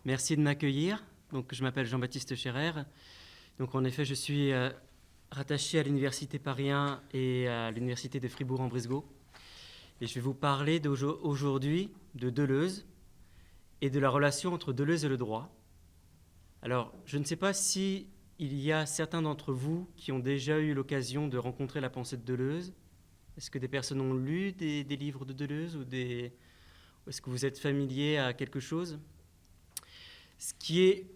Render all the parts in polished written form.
Merci de m'accueillir. Donc, je m'appelle Jean-Baptiste Scherer. Donc, en effet, je suis rattaché à l'Université Paris 1 et à l'Université de Fribourg-en-Brisgau. Et je vais vous parler aujourd'hui de Deleuze et de la relation entre Deleuze et le droit. Alors, je ne sais pas si il y a certains d'entre vous qui ont déjà eu l'occasion de rencontrer la pensée de Deleuze. Est-ce que des personnes ont lu des livres de Deleuze ou est-ce que vous êtes familier à quelque chose? Ce qui est,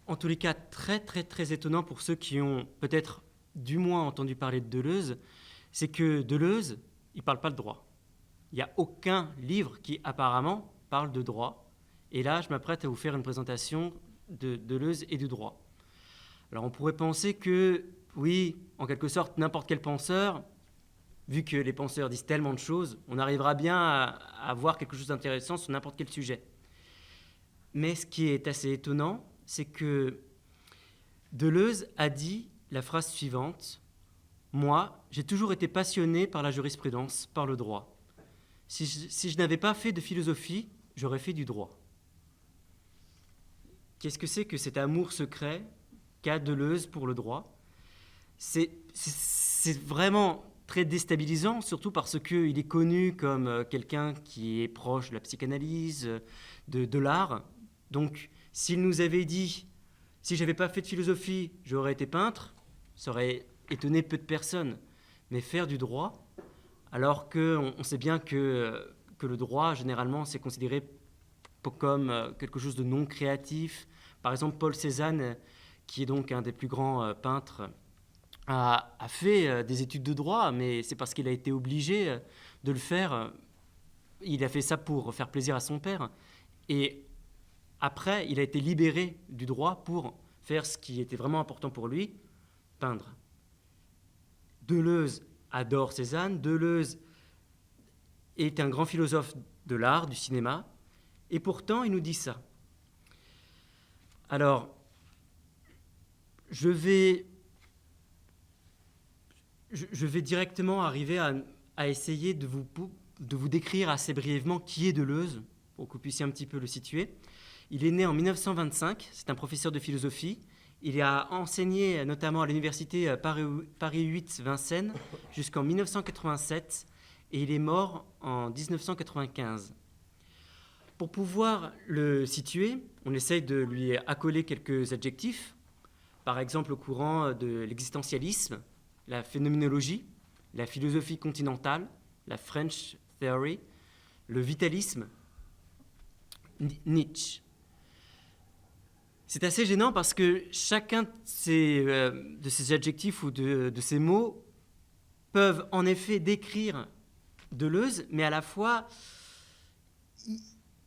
en tous les cas, très, très, très étonnant pour ceux qui ont peut-être du moins entendu parler de Deleuze, c'est que Deleuze, il ne parle pas de droit. Il n'y a aucun livre qui, apparemment, parle de droit. Et là, je m'apprête à vous faire une présentation de Deleuze et du droit. Alors, on pourrait penser que, oui, en quelque sorte, n'importe quel penseur, vu que les penseurs disent tellement de choses, on arrivera bien à voir quelque chose d'intéressant sur n'importe quel sujet. Mais ce qui est assez étonnant, c'est que Deleuze a dit la phrase suivante: « Moi, j'ai toujours été passionné par la jurisprudence, par le droit. Si je n'avais pas fait de philosophie, j'aurais fait du droit. » Qu'est-ce que c'est que cet amour secret qu'a Deleuze pour le droit? C'est vraiment très déstabilisant, surtout parce qu'il est connu comme quelqu'un qui est proche de la psychanalyse, de l'art. Donc, s'il nous avait dit « si je n'avais pas fait de philosophie, j'aurais été peintre », ça aurait étonné peu de personnes. Mais faire du droit, alors qu'on sait bien que le droit, généralement, c'est considéré comme quelque chose de non créatif. Par exemple, Paul Cézanne, qui est donc un des plus grands peintres, a fait des études de droit, mais c'est parce qu'il a été obligé de le faire. Il a fait ça pour faire plaisir à son père. Et après, il a été libéré du droit pour faire ce qui était vraiment important pour lui, peindre. Deleuze adore Cézanne. Deleuze est un grand philosophe de l'art, du cinéma. Et pourtant, il nous dit ça. Alors, je vais directement arriver à essayer de vous décrire assez brièvement qui est Deleuze, pour que vous puissiez un petit peu le situer. Il est né en 1925, c'est un professeur de philosophie. Il a enseigné notamment à l'université Paris 8 Vincennes jusqu'en 1987 et il est mort en 1995. Pour pouvoir le situer, on essaye de lui accoler quelques adjectifs, par exemple au courant de l'existentialisme, la phénoménologie, la philosophie continentale, la French Theory, le vitalisme, Nietzsche. C'est assez gênant parce que chacun de ces adjectifs ou de ces mots peuvent en effet décrire Deleuze, mais à la fois,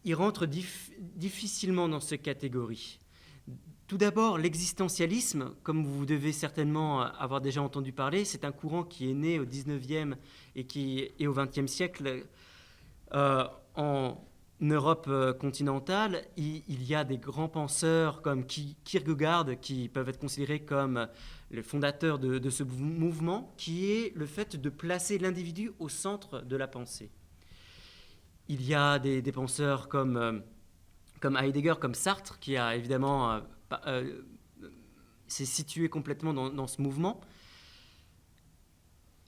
ils rentrent difficilement dans ces catégories. Tout d'abord, l'existentialisme, comme vous devez certainement avoir déjà entendu parler, c'est un courant qui est né au 19e et qui est au 20e siècle en Europe continentale. Il y a des grands penseurs comme Kierkegaard qui peuvent être considérés comme le fondateur de ce mouvement, qui est le fait de placer l'individu au centre de la pensée. Il y a des penseurs comme Heidegger, comme Sartre, qui a évidemment s'est situé complètement dans ce mouvement.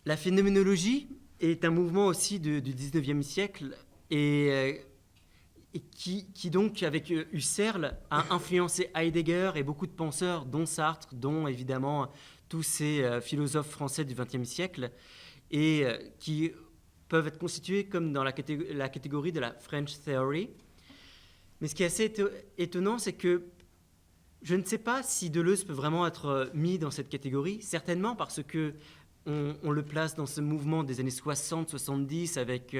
La phénoménologie est un mouvement aussi du 19e siècle et qui donc, avec Husserl, a influencé Heidegger et beaucoup de penseurs, dont Sartre, dont évidemment tous ces philosophes français du 20e siècle, et qui peuvent être constitués comme dans la catégorie de la French Theory. Mais ce qui est assez étonnant, c'est que je ne sais pas si Deleuze peut vraiment être mis dans cette catégorie, certainement parce que on le place dans ce mouvement des années 60-70 avec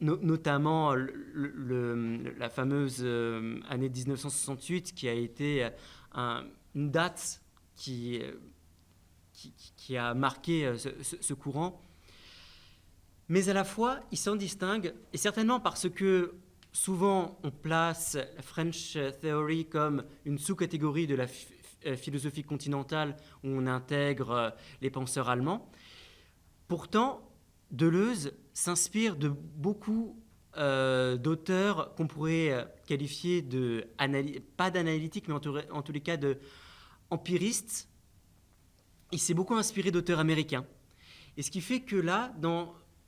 notamment la fameuse année 1968 qui a été une date qui a marqué ce courant. Mais à la fois, il s'en distingue, et certainement parce que souvent, on place la French Theory comme une sous-catégorie de la philosophie continentale où on intègre les penseurs allemands. Pourtant, Deleuze s'inspire de beaucoup d'auteurs qu'on pourrait qualifier de, pas d'analytiques, mais en tous les cas d'empiristes. Il s'est beaucoup inspiré d'auteurs américains. Et ce qui fait que là,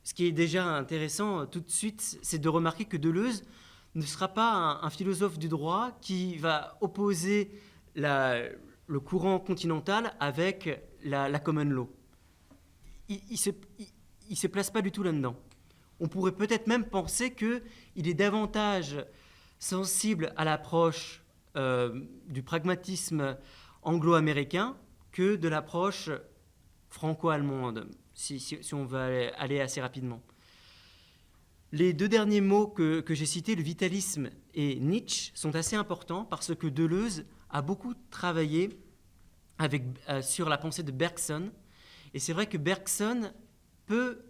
ce qui est déjà intéressant tout de suite, c'est de remarquer que Deleuze ne sera pas un philosophe du droit qui va opposer le courant continental avec la common law. Il se place pas du tout là-dedans. On pourrait peut-être même penser qu'il est davantage sensible à l'approche du pragmatisme anglo-américain que de l'approche franco-allemande, si on veut aller assez rapidement. Les deux derniers mots que j'ai cités, le vitalisme et Nietzsche, sont assez importants parce que Deleuze a beaucoup travaillé sur la pensée de Bergson. Et c'est vrai que Bergson peut,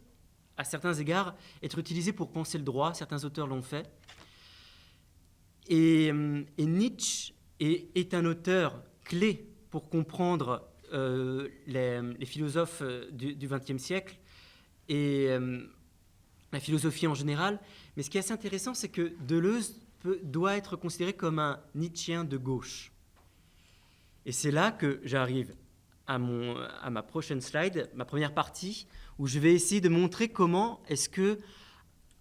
à certains égards, être utilisé pour penser le droit. Certains auteurs l'ont fait. Et Nietzsche est un auteur clé pour comprendre les philosophes du XXe siècle et la philosophie en général. Mais ce qui est assez intéressant, c'est que Deleuze doit être considéré comme un Nietzschéen de gauche. Et c'est là que j'arrive à ma prochaine slide, ma première partie, où je vais essayer de montrer comment est-ce que,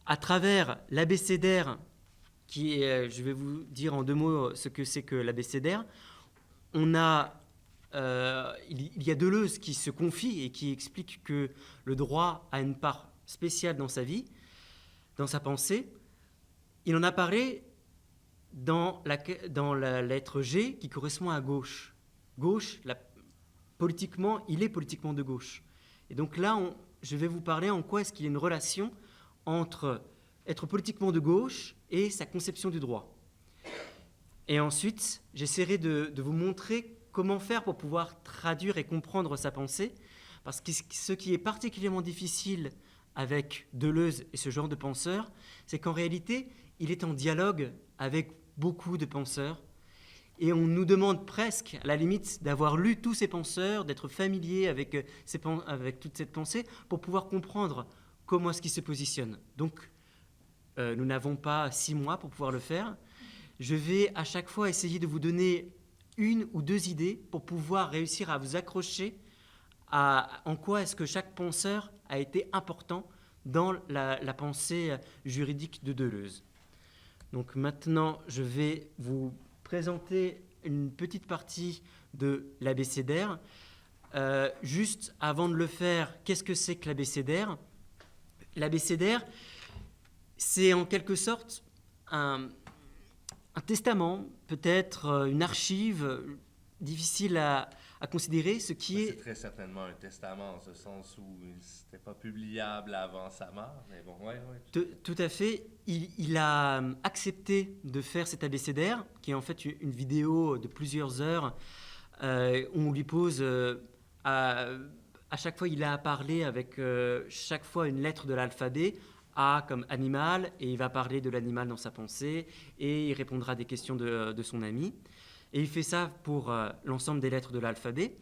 à travers l'abécédaire, je vais vous dire en 2 mots ce que c'est que l'abécédaire, il y a Deleuze qui se confie et qui explique que le droit a une part spéciale dans sa vie, dans sa pensée. Il en a parlé dans la lettre G qui correspond à gauche. Gauche, politiquement, il est politiquement de gauche. Et donc là, je vais vous parler en quoi est-ce qu'il y a une relation entre être politiquement de gauche et sa conception du droit. Et ensuite, j'essaierai de vous montrer comment faire pour pouvoir traduire et comprendre sa pensée, parce que ce qui est particulièrement difficile avec Deleuze et ce genre de penseur, c'est qu'en réalité, il est en dialogue avec beaucoup de penseurs, et on nous demande presque, à la limite, d'avoir lu tous ces penseurs, d'être familier avec toute cette pensée, pour pouvoir comprendre comment est-ce qu'ils se positionnent. Donc, nous n'avons pas 6 mois pour pouvoir le faire. Je vais à chaque fois essayer de vous donner 1 ou 2 idées pour pouvoir réussir à vous accrocher en quoi est-ce que chaque penseur a été important dans la pensée juridique de Deleuze. Donc maintenant, je vais vous présenter une petite partie de l'abécédaire. Juste avant de le faire, qu'est-ce que c'est que l'abécédaire ? L'abécédaire, c'est en quelque sorte un testament, peut-être une archive difficile à considérer, ce qui est... C'est très certainement un testament, en ce sens où c'était pas publiable avant sa mort, mais bon, ouais. Tout à fait. Il a accepté de faire cet abécédaire, qui est en fait une vidéo de plusieurs heures, où on lui pose... à chaque fois, il a à parler avec chaque fois une lettre de l'alphabet, A comme animal, et il va parler de l'animal dans sa pensée, et il répondra à des questions de son ami. Et il fait ça pour l'ensemble des lettres de l'alphabet.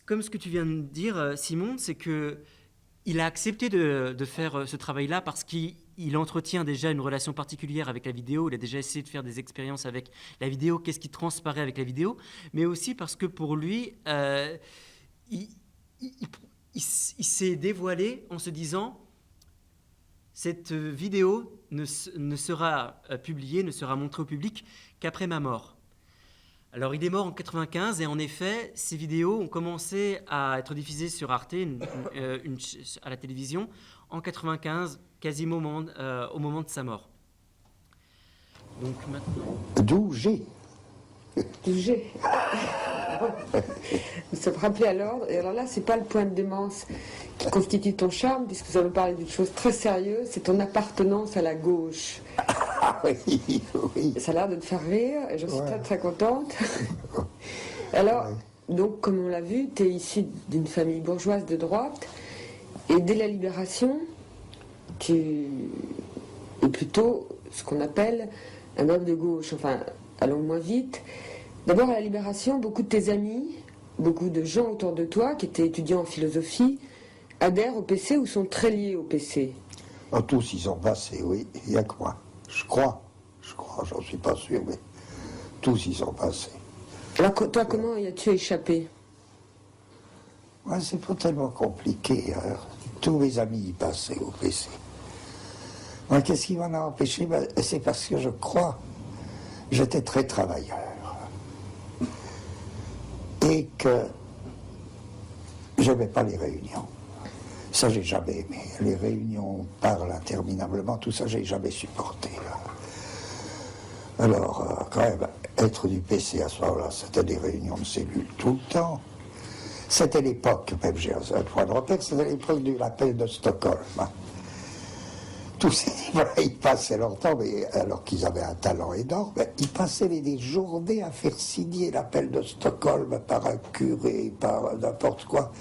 Comme ce que tu viens de dire, Simon, c'est qu'il a accepté de faire ce travail-là parce qu'il entretient déjà une relation particulière avec la vidéo. Il a déjà essayé de faire des expériences avec la vidéo, qu'est-ce qui transparaît avec la vidéo, mais aussi parce que pour lui, il s'est dévoilé en se disant... Cette vidéo ne sera publiée, ne sera montrée au public qu'après ma mort. Alors, il est mort en 1995 et en effet, ces vidéos ont commencé à être diffusées sur Arte, à la télévision, en 1995, quasiment au moment de sa mort. Donc maintenant... D'où G. D'où G. Nous sommes rappelés à l'ordre. Et alors là, c'est pas le point de démence qui constitue ton charme, puisque nous allons parler d'une chose très sérieuse, c'est ton appartenance à la gauche. Oui, oui. Ça a l'air de te faire rire, et je suis très très contente. Alors, donc, comme on l'a vu, tu es issu d'une famille bourgeoise de droite, et dès la Libération, tu es plutôt ce qu'on appelle un homme de gauche. Enfin, allons moins vite. D'abord, à la Libération, beaucoup de tes amis, beaucoup de gens autour de toi qui étaient étudiants en philosophie, adhèrent au PC ou sont très liés au PC? Oh, tous, ils sont passés, oui. Il n'y a que moi. Je crois, j'en suis pas sûr, mais tous, ils sont passés. Alors, toi, comment y as-tu échappé? Ouais, c'est pas tellement compliqué. Hein. Tous mes amis y passaient au PC. Ouais, qu'est-ce qui m'en a empêché? Ben, c'est parce que je crois, j'étais très travailleur. Et que j'aimais pas les réunions. Ça, j'ai jamais aimé. Les réunions, on parle interminablement, tout ça, j'ai jamais supporté. Là. Alors, quand même, être du PC à ce moment-là, c'était des réunions de cellules tout le temps. C'était l'époque, même j'ai un point de repère, c'était l'époque de l'appel de Stockholm. Hein. Tous ces livres, ils passaient leur temps, mais alors qu'ils avaient un talent énorme, ils passaient des journées à faire signer l'appel de Stockholm par un curé, par n'importe quoi.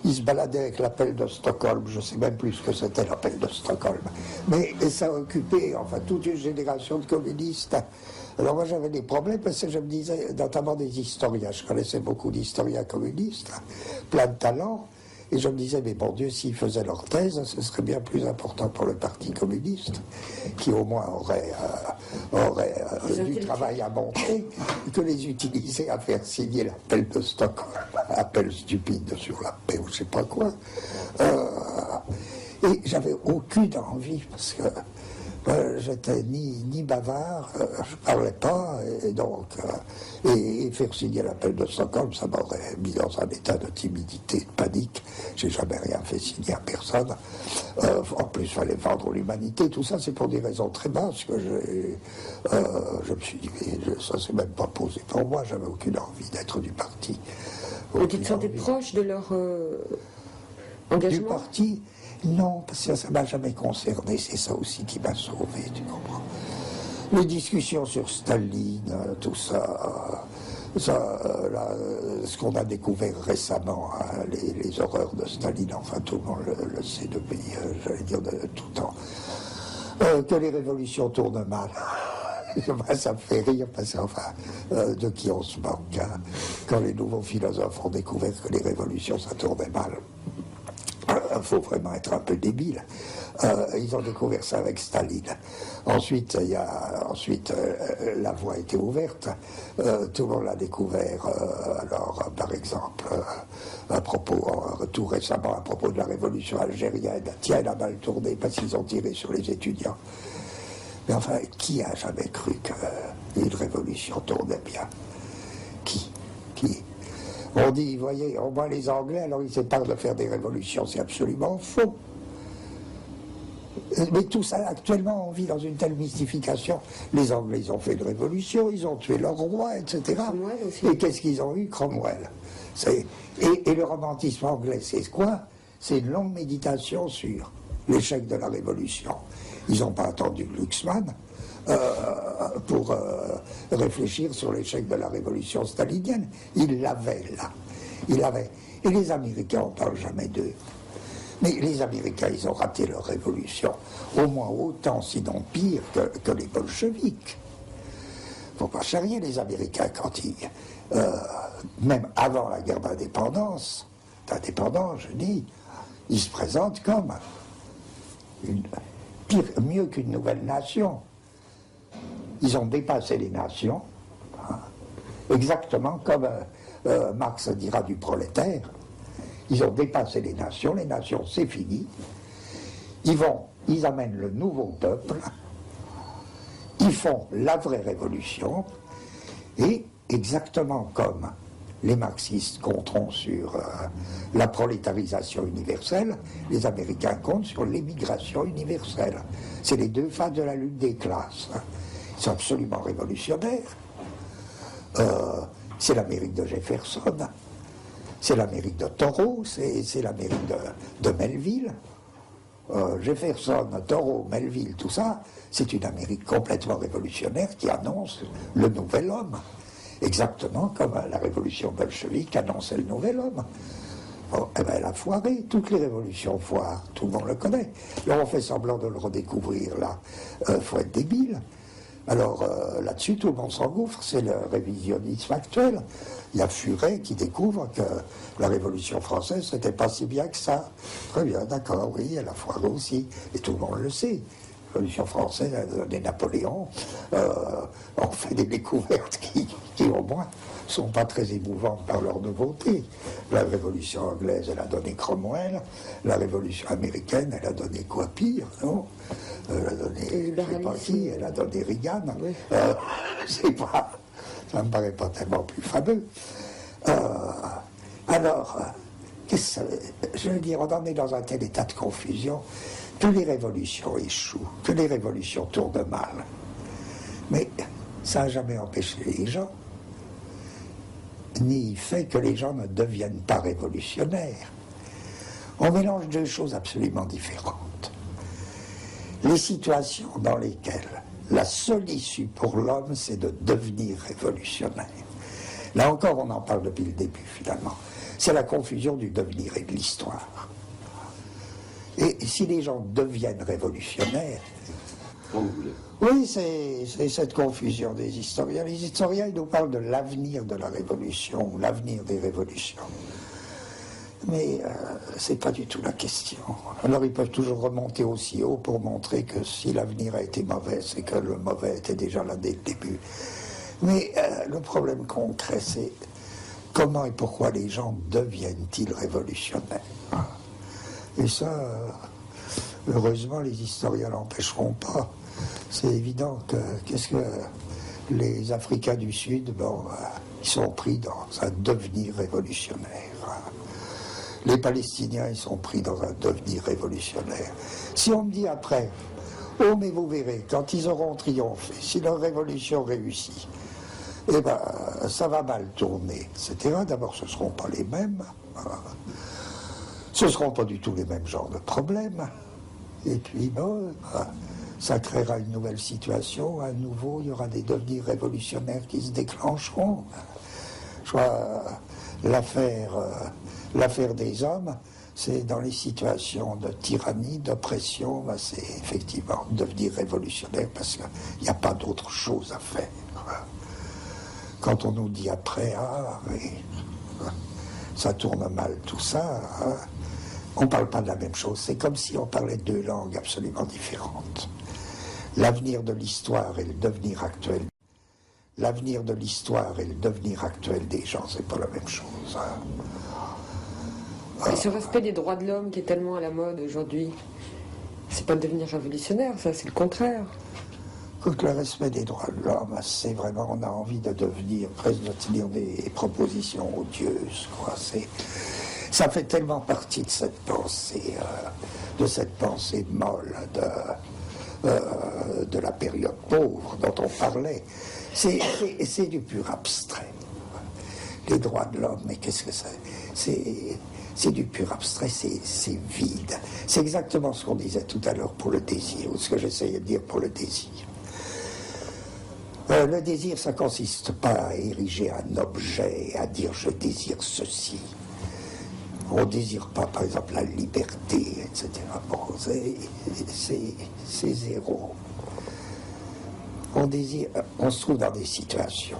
Ils se baladaient avec l'appel de Stockholm, je ne sais même plus ce que c'était l'appel de Stockholm. Mais ça a occupé, enfin, toute une génération de communistes. Alors moi j'avais des problèmes parce que je me disais, notamment des historiens, je connaissais beaucoup d'historiens communistes, plein de talents, et je me disais, mais bon Dieu, s'ils faisaient leur thèse, ce serait bien plus important pour le Parti communiste, qui au moins aurait du travail à montrer, que les utiliser à faire signer l'appel de Stockholm, appel stupide sur la paix ou je sais pas quoi. Et j'avais aucune envie, parce que j'étais ni bavard, je parlais pas, et donc et faire signer l'appel de Stockholm, ça m'aurait mis dans un état de timidité, de panique. J'ai jamais rien fait signer à personne. En plus, il fallait vendre l'humanité. Tout ça, c'est pour des raisons très basses que je me suis dit, mais ça s'est même pas posé pour moi. J'avais aucune envie d'être du parti. Et tu te sentais proche de leur engagement? Du parti? Non, parce que ça ne m'a jamais concerné, c'est ça aussi qui m'a sauvé, tu comprends. Les discussions sur Staline, tout ça, ce qu'on a découvert récemment, hein, les horreurs de Staline, enfin tout le monde le sait depuis, j'allais dire, de tout temps, que les révolutions tournent mal. Ça me fait rire parce que, enfin, de qui on se moque, hein, quand les nouveaux philosophes ont découvert que les révolutions, ça tournait mal. Il faut vraiment être un peu débile. Ils ont découvert ça avec Staline. Ensuite, la voie a été ouverte. Tout le monde l'a découvert. Alors, par exemple, tout récemment, à propos de la révolution algérienne, tiens, elle a mal tourné parce qu'ils ont tiré sur les étudiants. Mais enfin, qui a jamais cru qu'une révolution tournait bien? Qui? On dit, vous voyez, au moins les Anglais, alors ils s'épargnent de faire des révolutions, c'est absolument faux. Mais tout ça, actuellement, on vit dans une telle mystification. Les Anglais, ils ont fait une révolution, ils ont tué leur roi, etc. Et qu'est-ce qu'ils ont eu? Cromwell. Et le romantisme anglais, c'est quoi? C'est une longue méditation sur l'échec de la révolution. Ils n'ont pas attendu Glucksmann pour réfléchir sur l'échec de la révolution stalinienne. Ils l'avaient là. Ils l'avaient. Et les Américains, on ne parle jamais d'eux. Mais les Américains, ils ont raté leur révolution, au moins autant, sinon pire, que les bolcheviks. Il ne faut pas charrier les Américains quand même avant la guerre d'indépendance, je dis, ils se présentent comme mieux qu'une nouvelle nation. Ils ont dépassé les nations, hein, exactement comme Marx dira du prolétaire. Ils ont dépassé les nations c'est fini. Ils amènent le nouveau peuple, ils font la vraie révolution, et exactement comme les marxistes compteront sur la prolétarisation universelle, les Américains comptent sur l'émigration universelle. C'est les deux faces de la lutte des classes. Ils sont absolument révolutionnaires. C'est l'Amérique de Jefferson, c'est l'Amérique de Thoreau, c'est l'Amérique de Melville. Jefferson, Thoreau, Melville, tout ça, c'est une Amérique complètement révolutionnaire qui annonce le nouvel homme. Exactement comme la révolution bolchevique annonçait le nouvel homme. Bon, eh ben, elle a foiré, toutes les révolutions foirent, tout le monde le connaît. Là, on fait semblant de le redécouvrir, là. Faut être débile. Alors là-dessus, tout le monde s'engouffre, c'est le révisionnisme actuel. Il y a Furet qui découvre que la Révolution française, c'était pas si bien que ça. Très bien, d'accord, oui, à la fois aussi, et tout le monde le sait. La Révolution française a donné Napoléon, on fait des découvertes qui au moins, sont pas très émouvantes par leur nouveauté. La Révolution anglaise, elle a donné Cromwell, la Révolution américaine, elle a donné quoi pire, non? Elle a donné, je sais pas qui, elle a donné Reagan. Oui. C'est pas, ça me paraît pas tellement plus fameux. Alors, je veux dire, on en est dans un tel état de confusion que les révolutions échouent, que les révolutions tournent mal. Mais ça n'a jamais empêché les gens, ni fait que les gens ne deviennent pas révolutionnaires. On mélange deux choses absolument différentes. Les situations dans lesquelles la seule issue pour l'homme, c'est de devenir révolutionnaire. Là encore, on en parle depuis le début, finalement. C'est la confusion du devenir et de l'histoire. Et si les gens deviennent révolutionnaires... Oui, c'est cette confusion des historiens. Les historiens, ils nous parlent de l'avenir de la révolution, l'avenir des révolutions. Mais c'est pas du tout la question. Alors ils peuvent toujours remonter aussi haut pour montrer que si l'avenir a été mauvais, c'est que le mauvais était déjà là dès le début. Mais le problème concret, c'est comment et pourquoi les gens deviennent-ils révolutionnaires? Et ça, heureusement, les historiens l'empêcheront pas. C'est évident que, qu'est-ce que les Africains du Sud, bon, ils sont pris dans un devenir révolutionnaire. Les Palestiniens, ils sont pris dans un devenir révolutionnaire. Si on me dit après, oh mais vous verrez, quand ils auront triomphé, si leur révolution réussit, eh ben, ça va mal tourner, etc. D'abord, ce ne seront pas les mêmes. Ce ne seront pas du tout les mêmes genres de problèmes. Et puis, bon, ça créera une nouvelle situation. À nouveau, il y aura des devenirs révolutionnaires qui se déclencheront. Je vois l'affaire des hommes, c'est dans les situations de tyrannie, d'oppression, ben c'est effectivement devenir révolutionnaire parce qu'il n'y a pas d'autre chose à faire. Quand on nous dit après, ah, oui, ça tourne mal tout ça, hein, on ne parle pas de la même chose. C'est comme si on parlait deux langues absolument différentes. L'avenir de l'histoire et le devenir actuel. L'avenir de l'histoire et le devenir actuel des gens, c'est pas la même chose. Et ce respect des droits de l'homme qui est tellement à la mode aujourd'hui, c'est pas le devenir révolutionnaire, ça, c'est le contraire. Écoute, le respect des droits de l'homme, c'est vraiment, on a envie de devenir, presque de tenir des propositions odieuses, quoi. Ça fait tellement partie de cette pensée molle de la période pauvre dont on parlait. C'est du pur abstrait. Les droits de l'homme, mais qu'est-ce que c'est du pur abstrait, c'est vide. C'est exactement ce qu'on disait tout à l'heure pour le désir, ou ce que j'essayais de dire pour le désir. Le désir, ça consiste pas à ériger un objet, à dire je désire ceci. On ne désire pas, par exemple, la liberté, etc. Bon, c'est zéro. On se trouve dans des situations.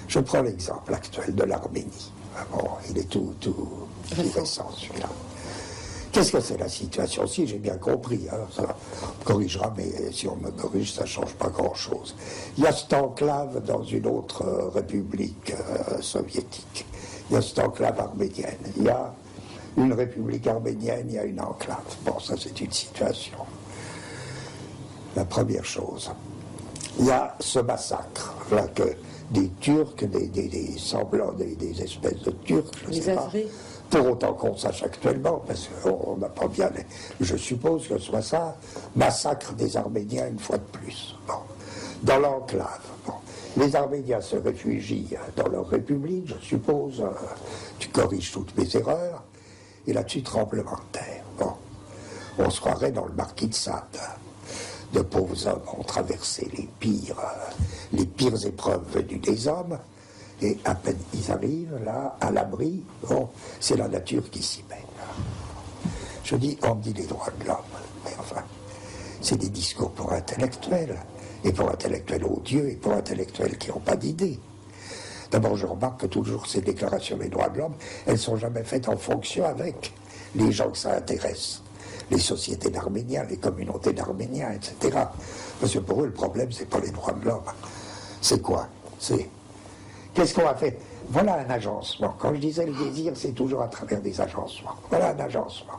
Je prends l'exemple actuel de l'Arménie. Bon, il est tout récent, celui-là. Qu'est-ce que c'est la situation? Si j'ai bien compris, hein, ça me corrigera, mais si on me corrige, ça ne change pas grand-chose. Il y a cette enclave dans une autre république soviétique. Il y a cette enclave arménienne. Il y a une république arménienne, il y a une enclave. Bon, ça c'est une situation. La première chose, il y a ce massacre, là, que des Turcs, des semblants, des espèces de Turcs, je ne sais pas. Pour autant qu'on sache actuellement, parce qu'on n'a pas bien... Je suppose que ce soit ça, massacre des Arméniens une fois de plus. Bon. Dans l'enclave. Bon. Les Arméniens se réfugient dans leur république, je suppose. Tu corriges toutes mes erreurs. Et là-dessus, tremblement de terre. Bon. On se croirait dans le Marquis de Sade. De pauvres hommes ont traversé les pires épreuves venues des hommes. Et à peine ils arrivent là, à l'abri, bon, c'est la nature qui s'y mêle. Je dis, on me dit les droits de l'homme, mais enfin, c'est des discours pour intellectuels. et pour intellectuels odieux, et pour intellectuels qui n'ont pas d'idées. D'abord, je remarque que toujours ces déclarations des droits de l'homme, elles ne sont jamais faites en fonction avec les gens que ça intéresse. Les sociétés d'Arméniens, les communautés d'Arméniens, etc. Parce que pour eux, le problème, c'est pas les droits de l'homme. C'est quoi? C'est... Qu'est-ce qu'on va faire? Voilà un agencement. Quand je disais le désir, c'est toujours à travers des agencements. Voilà un agencement.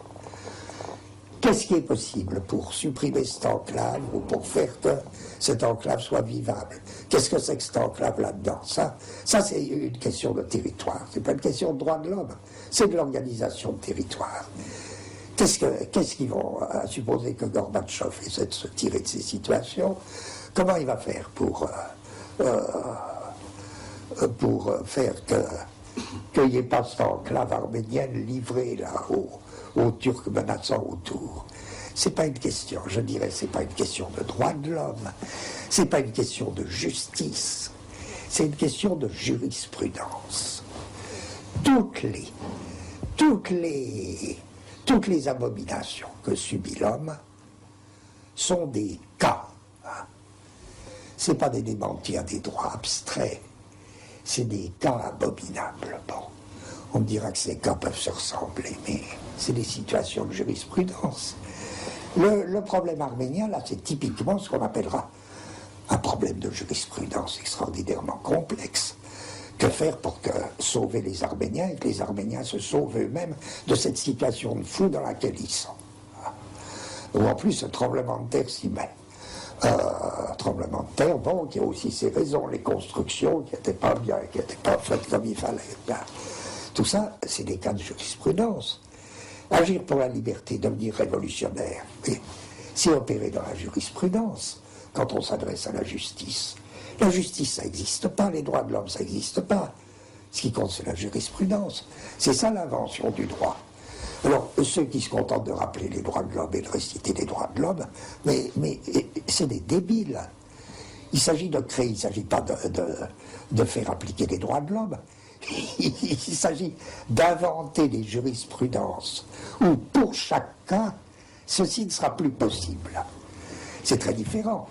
Qu'est-ce qui est possible pour supprimer cette enclave ou pour faire que cette enclave soit vivable? Qu'est-ce que c'est que cette enclave là-dedans? Ça c'est une question de territoire. C'est pas une question de droit de l'homme. C'est de l'organisation de territoire. Qu'est-ce qu'ils vont, à supposer que Gorbatchev essaie de se tirer de ces situations, comment il va faire pour faire qu'il n'y ait pas cette enclave arménienne livrée là aux Turcs menaçants autour? C'est pas une question, je dirais, c'est pas une question de droit de l'homme, c'est pas une question de justice, c'est une question de jurisprudence. Toutes les abominations que subit l'homme sont des cas. C'est pas des démentis à des droits abstraits, c'est des cas abominables. Bon, on me dira que ces cas peuvent se ressembler, mais c'est des situations de jurisprudence. Le problème arménien, là, c'est typiquement ce qu'on appellera un problème de jurisprudence extraordinairement complexe. Que faire pour sauver les Arméniens et que les Arméniens se sauvent eux-mêmes de cette situation de fou dans laquelle ils sont? Ou en plus, un tremblement de terre s'y met. Tremblement de terre, bon, qui a aussi ses raisons, les constructions qui n'étaient pas bien, qui n'étaient pas faites comme il fallait. Bien. Tout ça, c'est des cas de jurisprudence. Agir pour la liberté, devenir révolutionnaire, c'est opérer dans la jurisprudence quand on s'adresse à la justice. La justice, ça n'existe pas, les droits de l'homme, ça n'existe pas. Ce qui compte, c'est la jurisprudence. C'est ça l'invention du droit. Alors, ceux qui se contentent de rappeler les droits de l'homme et de réciter les droits de l'homme, mais c'est des débiles. Il s'agit de créer, il ne s'agit pas de faire appliquer les droits de l'homme. Il s'agit d'inventer des jurisprudences où, pour chaque cas, ceci ne sera plus possible. C'est très différent.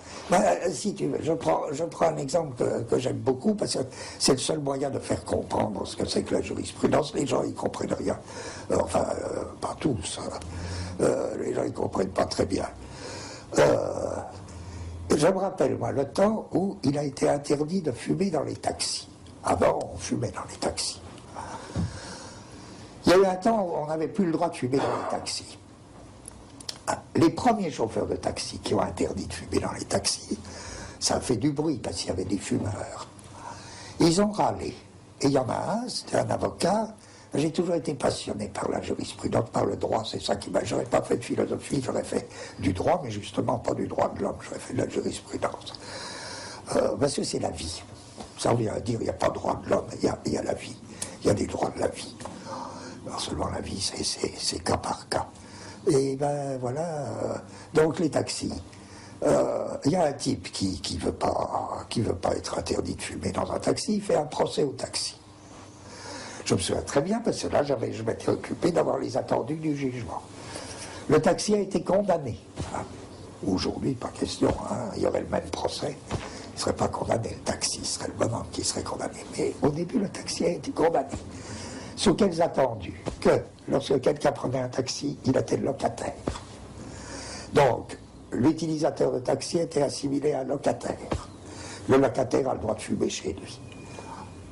Si tu veux, je prends un exemple que j'aime beaucoup parce que c'est le seul moyen de faire comprendre ce que c'est que la jurisprudence. Les gens, ils comprennent rien. Enfin, pas tous. Les gens, ils comprennent pas très bien. Je me rappelle, moi, le temps où il a été interdit de fumer dans les taxis. Avant, on fumait dans les taxis. Il y a eu un temps où on n'avait plus le droit de fumer dans les taxis. Les premiers chauffeurs de taxi qui ont interdit de fumer dans les taxis, ça a fait du bruit parce qu'il y avait des fumeurs. Ils ont râlé. Et il y en a un, c'était un avocat. J'ai toujours été passionné par la jurisprudence, par le droit. C'est ça qui m'a... J'aurais pas fait de philosophie, j'aurais fait du droit, mais justement pas du droit de l'homme. J'aurais fait de la jurisprudence. Parce que c'est la vie. Ça revient à dire il n'y a pas de droit de l'homme, il y a la vie. Il y a des droits de la vie. Alors seulement la vie, c'est cas par cas. Et ben voilà, donc les taxis. Il y a un type qui veut pas être interdit de fumer dans un taxi, il fait un procès au taxi. Je me souviens très bien parce que là, je m'étais occupé d'avoir les attendus du jugement. Le taxi a été condamné. Aujourd'hui, pas question, hein, il y aurait le même procès. Il ne serait pas condamné, le taxi, ce serait le bonhomme qui serait condamné. Mais au début, le taxi a été condamné. Sous quels attendus? Que lorsque quelqu'un prenait un taxi, il était locataire. Donc, l'utilisateur de taxi était assimilé à un locataire. Le locataire a le droit de fumer chez lui.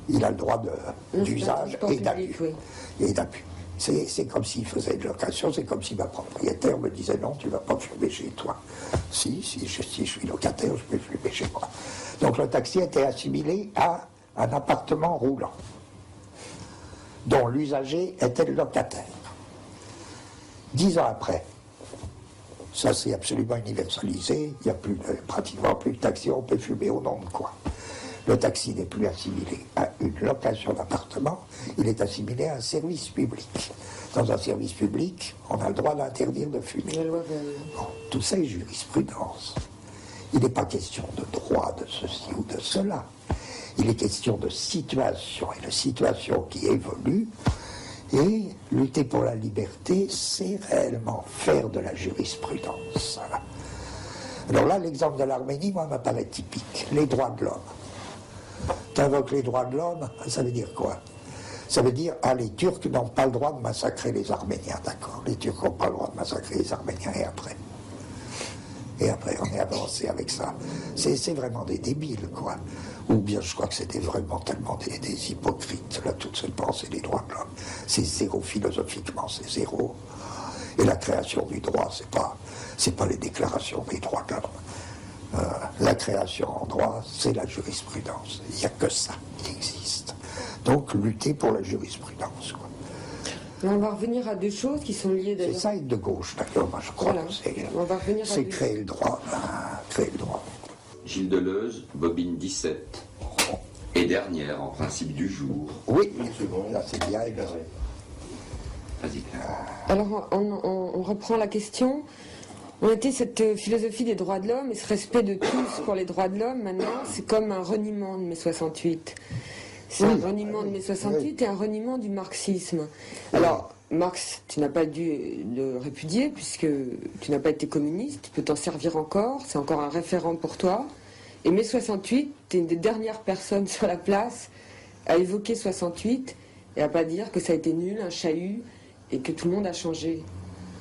Il a le droit d'usage et d'abus. Oui. Et d'abus. C'est comme s'il faisait une location, c'est comme si ma propriétaire me disait non, tu ne vas pas fumer chez toi. Si je suis locataire, je peux fumer chez moi. Donc le taxi était assimilé à un appartement roulant, dont l'usager était le locataire. 10 ans après, ça c'est absolument universalisé, il n'y a pratiquement plus de taxi, on peut fumer au nom de quoi? Le taxi n'est plus assimilé à une location d'appartement, il est assimilé à un service public. Dans un service public, on a le droit d'interdire de fumer. Bon, tout ça est jurisprudence. Il n'est pas question de droit de ceci ou de cela. Il est question de situation, et de situation qui évolue. Et lutter pour la liberté, c'est réellement faire de la jurisprudence. Alors là, l'exemple de l'Arménie, moi, m'apparaît typique. Les droits de l'homme. Tu invoques les droits de l'homme, ça veut dire quoi? Ça veut dire, les Turcs n'ont pas le droit de massacrer les Arméniens, d'accord. Les Turcs n'ont pas le droit de massacrer les Arméniens, et après? Et après, on est avancé avec ça. C'est vraiment des débiles, quoi. Ou bien, je crois que c'était vraiment tellement des hypocrites, là, toute cette pensée des droits de l'homme. C'est zéro philosophiquement, c'est zéro. Et la création du droit, c'est pas les déclarations des droits de l'homme. La création en droit, c'est la jurisprudence. Il n'y a que ça qui existe. Donc, lutter pour la jurisprudence, quoi. On va revenir à deux choses qui sont liées d'ailleurs. C'est ça être de gauche, d'accord, moi je crois. Voilà. On va revenir à C'est deux- créer le droit. Créer le droit. Gilles Deleuze, bobine 17. Et dernière, en principe du jour. Oui, là c'est bien. Vas-y, Claire. Alors, on reprend la question. On était cette philosophie des droits de l'homme et ce respect de tous pour les droits de l'homme, maintenant, c'est comme un reniement de mai 68. C'est un reniement de mai 68 et un reniement du marxisme. Alors, Marx, tu n'as pas dû le répudier puisque tu n'as pas été communiste, tu peux t'en servir encore, c'est encore un référent pour toi. Et mai 68, tu es une des dernières personnes sur la place à évoquer 68 et à pas dire que ça a été nul, un chahut et que tout le monde a changé.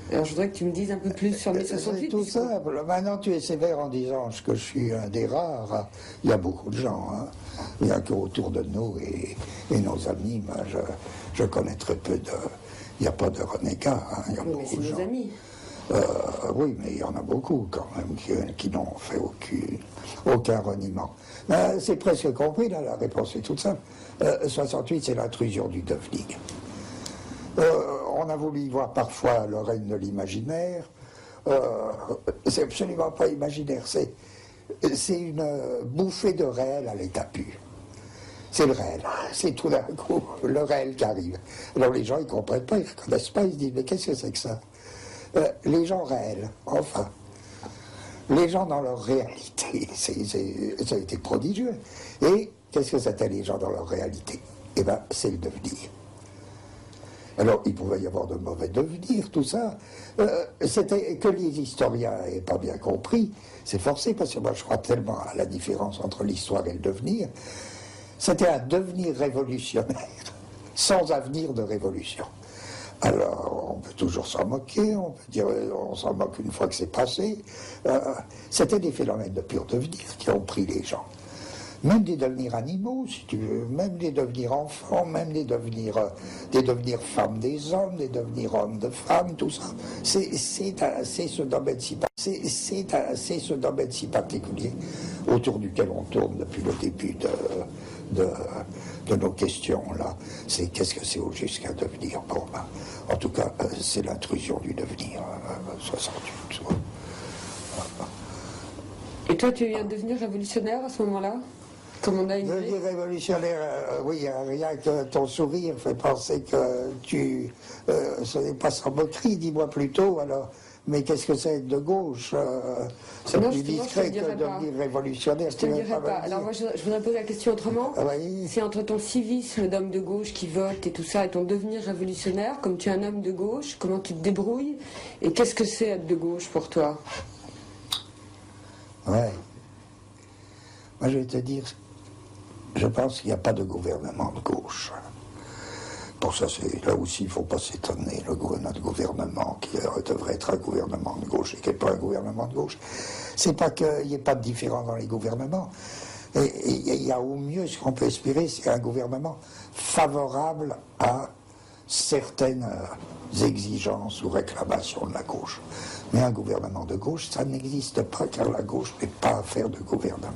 Alors je voudrais que tu me dises un peu plus sur mai 68. C'est tout simple. Maintenant, tu es sévère en disant que je suis un des rares. Il y a beaucoup de gens. Hein. Il n'y a qu'autour de nous et nos amis. Moi, je connais très peu de... Il n'y a pas de renégats. Hein. Il y a Oui, mais beaucoup c'est de nos gens. amis. Oui, mais il y en a beaucoup quand même qui n'ont fait aucun reniement. C'est presque compris, là, la réponse est toute simple. 68, c'est l'intrusion du devenir. On a voulu y voir parfois le règne de l'imaginaire. C'est absolument pas imaginaire, c'est une bouffée de réel à l'état pur. C'est le réel, c'est tout d'un coup le réel qui arrive. Alors les gens, ils comprennent pas, ils ne reconnaissent pas, ils se disent, mais qu'est-ce que c'est que ça? Les gens réels, enfin, les gens dans leur réalité, ça a été prodigieux. Et qu'est-ce que c'était les gens dans leur réalité? Eh bien, c'est le devenir. Alors, il pouvait y avoir de mauvais devenirs, tout ça. C'était que les historiens n'aient pas bien compris. C'est forcé, parce que moi, je crois tellement à la différence entre l'histoire et le devenir. C'était un devenir révolutionnaire, sans avenir de révolution. Alors, on peut toujours s'en moquer, on peut dire on s'en moque une fois que c'est passé. C'était des phénomènes de pur devenir qui ont pris les gens. Même des devenirs animaux, si tu veux, même des devenirs enfants, même des devenirs femmes des hommes, des devenirs hommes de femmes, tout ça. C'est ce domaine si particulier autour duquel on tourne depuis le début de nos questions là. C'est qu'est-ce que c'est au juste qu'un devenir? Bon, en tout cas, c'est l'intrusion du devenir 68. Et toi, tu viens de devenir révolutionnaire à ce moment-là? Comme on a une... Devenir révolutionnaire, oui, rien que ton sourire fait penser que ce n'est pas sans moquerie, dis-moi plutôt, alors. Mais qu'est-ce que c'est être de gauche? C'est Non, plus justement, discret je te le que dirai pas. devenir révolutionnaire. Je te le tu vas dirai me pas. le Alors dire. moi, je voudrais poser la question autrement. Oui. C'est entre ton civisme d'homme de gauche qui vote et tout ça, et ton devenir révolutionnaire, comme tu es un homme de gauche, comment tu te débrouilles, et qu'est-ce que c'est être de gauche pour toi? Ouais. Moi, je vais te dire, je pense qu'il n'y a pas de gouvernement de gauche. Pour ça, là aussi, il ne faut pas s'étonner. Notre gouvernement, qui devrait être un gouvernement de gauche et qui n'est pas un gouvernement de gauche, c'est pas qu'il n'y ait pas de différence dans les gouvernements. Et il y a au mieux ce qu'on peut espérer, c'est un gouvernement favorable à certaines exigences ou réclamations de la gauche. Mais un gouvernement de gauche, ça n'existe pas, car la gauche n'est pas affaire de gouvernement.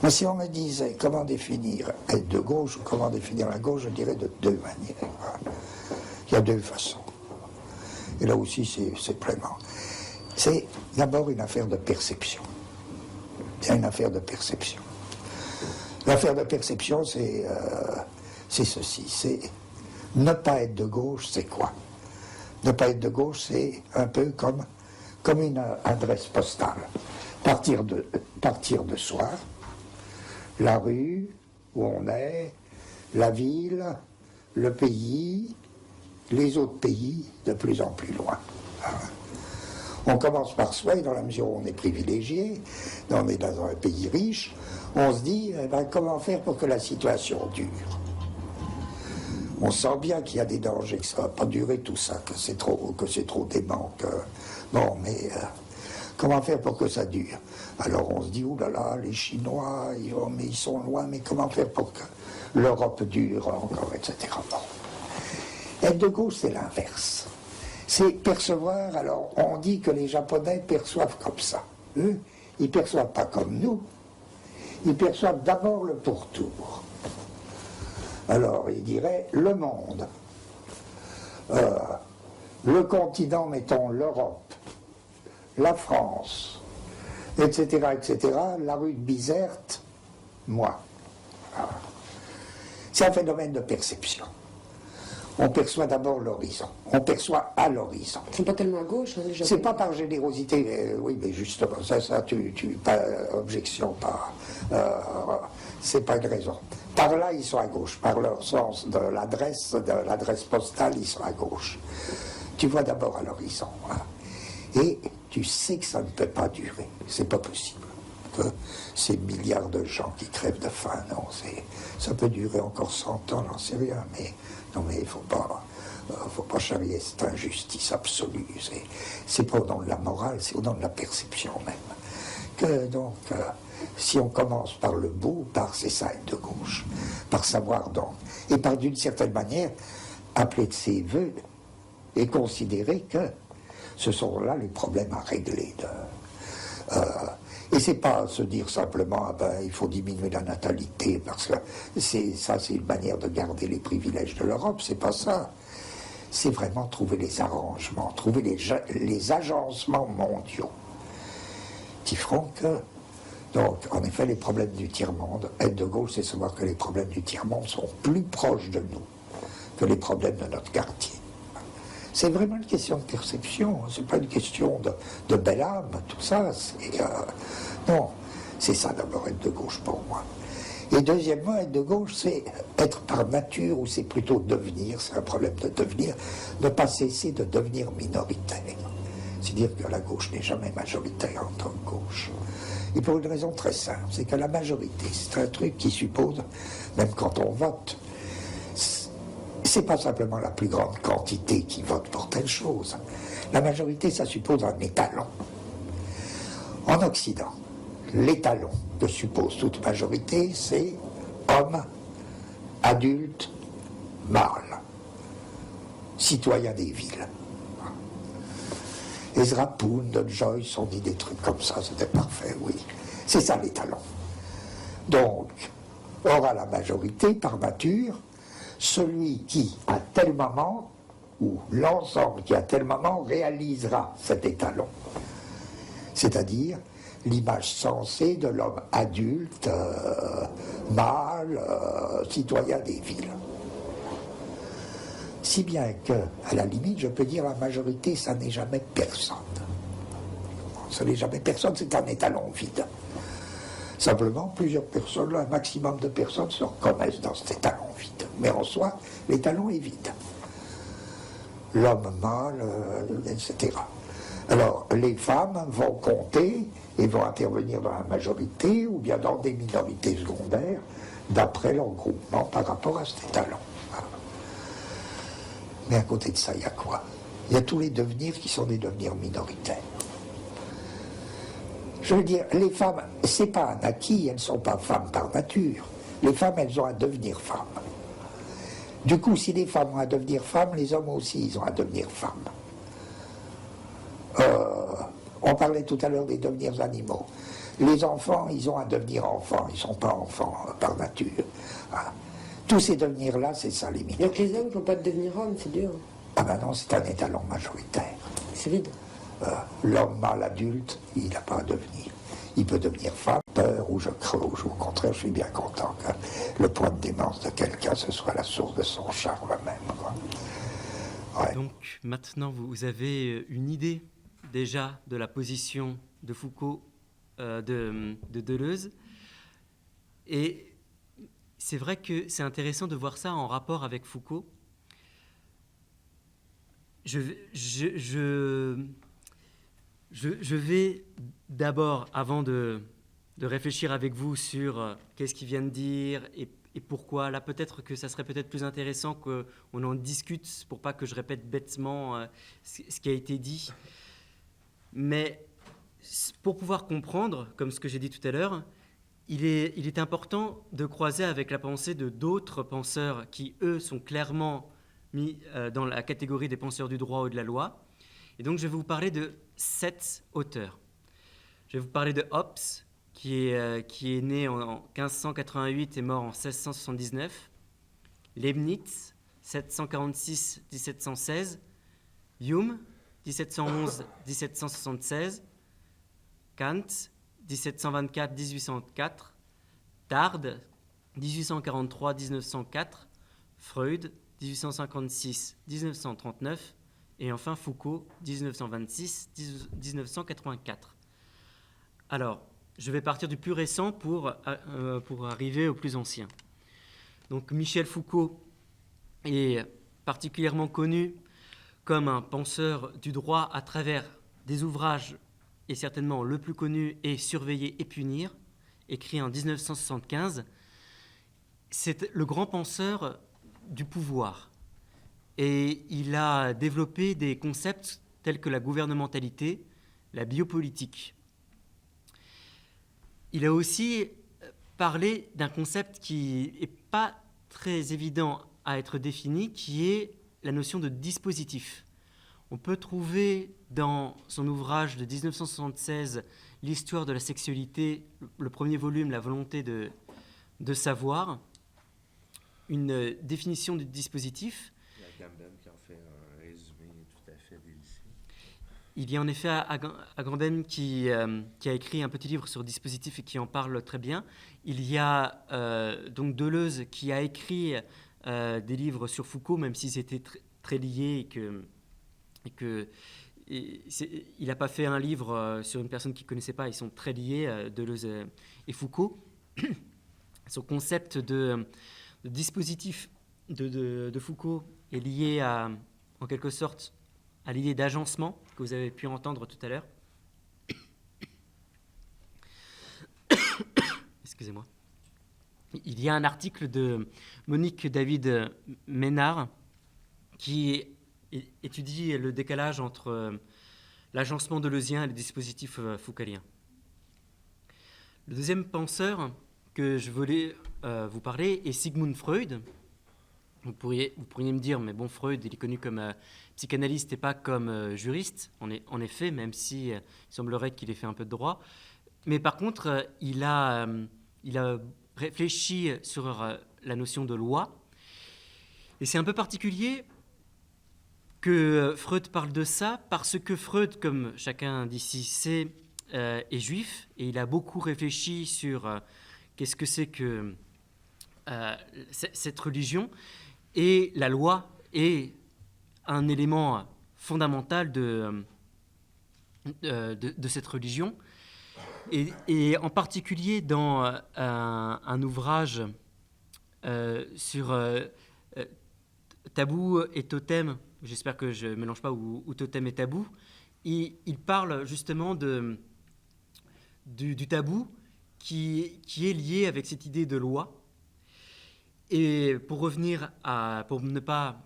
Mais si on me disait comment définir être de gauche ou comment définir la gauche, je dirais de deux manières. Il y a deux façons. Et là aussi, c'est pleinement. C'est d'abord une affaire de perception. Il y a une affaire de perception. L'affaire de perception, c'est ceci. C'est ne pas être de gauche, c'est quoi? Ne pas être de gauche, c'est un peu comme une adresse postale. Partir de soi, la rue où on est, la ville, le pays, les autres pays, de plus en plus loin. On commence par soi, et dans la mesure où on est privilégié, on est dans un pays riche, on se dit, eh ben, comment faire pour que la situation dure? On sent bien qu'il y a des dangers, que ça ne va pas durer tout ça, que c'est trop dément. Bon, mais comment faire pour que ça dure? Alors on se dit, oulala, les Chinois, ils sont loin, mais comment faire pour que l'Europe dure encore, etc. Bon. Être de gauche, c'est l'inverse. C'est percevoir, alors on dit que les Japonais perçoivent comme ça. Eux, ils ne perçoivent pas comme nous, ils perçoivent d'abord le pourtour. Alors, ils diraient le monde, le continent, mettons l'Europe, la France, etc., etc., la rue de Bizerte, moi. Voilà. C'est un phénomène de perception. On perçoit d'abord l'horizon. On perçoit à l'horizon. Ils sont pas tellement à gauche, hein, les Japonais. C'est pas par générosité, oui, mais justement, pas objection, pas. C'est pas une raison. Par là, ils sont à gauche. Par leur sens de l'adresse postale, ils sont à gauche. Tu vois d'abord à l'horizon. Hein. Et tu sais que ça ne peut pas durer. C'est pas possible. Que ces milliards de gens qui crèvent de faim, non, ça peut durer encore 100 ans, j'en sais rien, mais non, mais il faut pas charrier cette injustice absolue. C'est pas au nom de la morale, c'est au nom de la perception même. Que donc, si on commence par le bout, c'est ça être de gauche, par savoir donc, et par d'une certaine manière appeler de ses voeux et considérer que ce sont là les problèmes à régler. Et c'est pas se dire simplement il faut diminuer la natalité parce que c'est une manière de garder les privilèges de l'Europe, c'est pas ça. C'est vraiment trouver les arrangements, trouver les agencements mondiaux qui feront que, donc, en effet, les problèmes du tiers-monde, être de gauche, c'est savoir que les problèmes du tiers-monde sont plus proches de nous que les problèmes de notre quartier. C'est vraiment une question de perception, c'est pas une question de belle âme, tout ça. Non, c'est ça d'abord être de gauche pour moi. Et deuxièmement, être de gauche, c'est être par nature, ou c'est plutôt devenir, c'est un problème de devenir, ne pas cesser de devenir minoritaire. C'est dire que la gauche n'est jamais majoritaire en tant que gauche. Et pour une raison très simple, c'est que la majorité, c'est un truc qui suppose, même quand on vote, c'est pas simplement la plus grande quantité qui vote pour telle chose. La majorité, ça suppose un étalon. En Occident, l'étalon que suppose toute majorité, c'est homme, adulte, mâle, citoyen des villes. Ezra Pound, Don Joyce ont dit des trucs comme ça, c'était parfait, oui. C'est ça l'étalon. Donc, aura la majorité, par nature, celui qui, à tel moment, ou l'ensemble qui, à tel moment, réalisera cet étalon. C'est-à-dire l'image sensée de l'homme adulte, mâle, citoyen des villes. Si bien que, à la limite, je peux dire la majorité, ça n'est jamais personne. Ça n'est jamais personne, c'est un étalon vide. Simplement, plusieurs personnes, un maximum de personnes se reconnaissent dans cet étalon vide. Mais en soi, l'étalon est vide. L'homme mâle, etc. Alors, les femmes vont compter et vont intervenir dans la majorité ou bien dans des minorités secondaires d'après leur groupement par rapport à cet étalon. Mais à côté de ça, il y a quoi? Il y a tous les devenirs qui sont des devenirs minoritaires. Je veux dire, les femmes, c'est pas un acquis, elles ne sont pas femmes par nature. Les femmes, elles ont à devenir femmes. Du coup, si les femmes ont à devenir femmes, les hommes aussi, ils ont à devenir femmes. On parlait tout à l'heure des devenirs animaux. Les enfants, ils ont à devenir enfants, ils ne sont pas enfants par nature. Voilà. Tous ces devenirs-là, c'est ça les minorités. Donc les hommes ne font pas devenir hommes, c'est dur. Ah ben non, c'est un étalon majoritaire. C'est vide. L'homme mâle adulte, il n'a pas à devenir. Il peut devenir femme, peur, ou je creuse, ou au contraire, je suis bien content que le point de démence de quelqu'un, ce soit la source de son charme même. Quoi. Ouais. Donc maintenant, vous avez une idée déjà de la position de Foucault, de Deleuze. Et c'est vrai que c'est intéressant de voir ça en rapport avec Foucault. Je vais d'abord, avant de réfléchir avec vous sur qu'est-ce qu'il vient de dire et pourquoi, là peut-être que ça serait peut-être plus intéressant qu'on en discute pour pas que je répète bêtement ce qui a été dit. Mais pour pouvoir comprendre, comme ce que j'ai dit tout à l'heure, il est important de croiser avec la pensée de d'autres penseurs qui, eux, sont clairement mis dans la catégorie des penseurs du droit ou de la loi. Et donc, je vais vous parler de 7 auteurs. Je vais vous parler de Hobbes, qui est né en 1588 et mort en 1679. Leibniz, 746-1716. Hume, 1711-1776. Kant, 1724-1804. Tarde, 1843-1904. Freud, 1856-1939. Et enfin Foucault, 1926-1984. Alors, je vais partir du plus récent pour arriver au plus ancien. Donc Michel Foucault est particulièrement connu comme un penseur du droit à travers des ouvrages, et certainement le plus connu est Surveiller et punir, écrit en 1975. C'est le grand penseur du pouvoir. Et il a développé des concepts tels que la gouvernementalité, la biopolitique. Il a aussi parlé d'un concept qui n'est pas très évident à être défini, qui est la notion de dispositif. On peut trouver dans son ouvrage de 1976, L'histoire de la sexualité, le premier volume, La volonté de savoir, une définition du dispositif. Il y a Agamben qui en fait un résumé tout à fait délicieux. Il y a en effet Agamben qui a écrit un petit livre sur le dispositif et qui en parle très bien. Il y a donc Deleuze qui a écrit des livres sur Foucault, même s'ils étaient très liés il n'a pas fait un livre sur une personne qu'il ne connaissait pas. Ils sont très liés, Deleuze et Foucault. Son concept de dispositif de Foucault est lié en quelque sorte à l'idée d'agencement que vous avez pu entendre tout à l'heure. Excusez-moi. Il y a un article de Monique David Ménard qui étudie le décalage entre l'agencement deleuzien et le dispositif foucalien. Le deuxième penseur que je voulais vous parler est Sigmund Freud. Vous pourriez me dire, mais bon, Freud, il est connu comme psychanalyste et pas comme juriste, en effet, même si il semblerait qu'il ait fait un peu de droit. Mais par contre, il a réfléchi sur la notion de loi. Et c'est un peu particulier que Freud parle de ça, parce que Freud, comme chacun d'ici sait, est juif, et il a beaucoup réfléchi sur qu'est-ce que c'est que cette religion. Et la loi est un élément fondamental de cette religion. Et en particulier dans un ouvrage sur tabou et totem, j'espère que je ne mélange pas, ou totem et tabou, il parle justement du tabou qui est lié avec cette idée de loi. Et pour revenir pour ne pas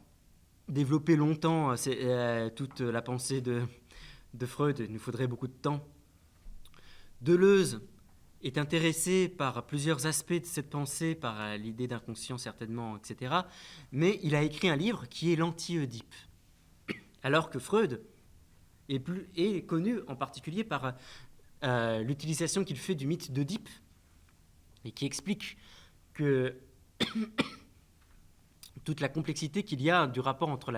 développer longtemps toute la pensée de Freud, il nous faudrait beaucoup de temps. Deleuze est intéressé par plusieurs aspects de cette pensée, par l'idée d'inconscient certainement, etc. Mais il a écrit un livre qui est l'Anti-Oedipe. Alors que Freud est connu en particulier par l'utilisation qu'il fait du mythe d'Oedipe et qui explique que toute la complexité qu'il y a du rapport entre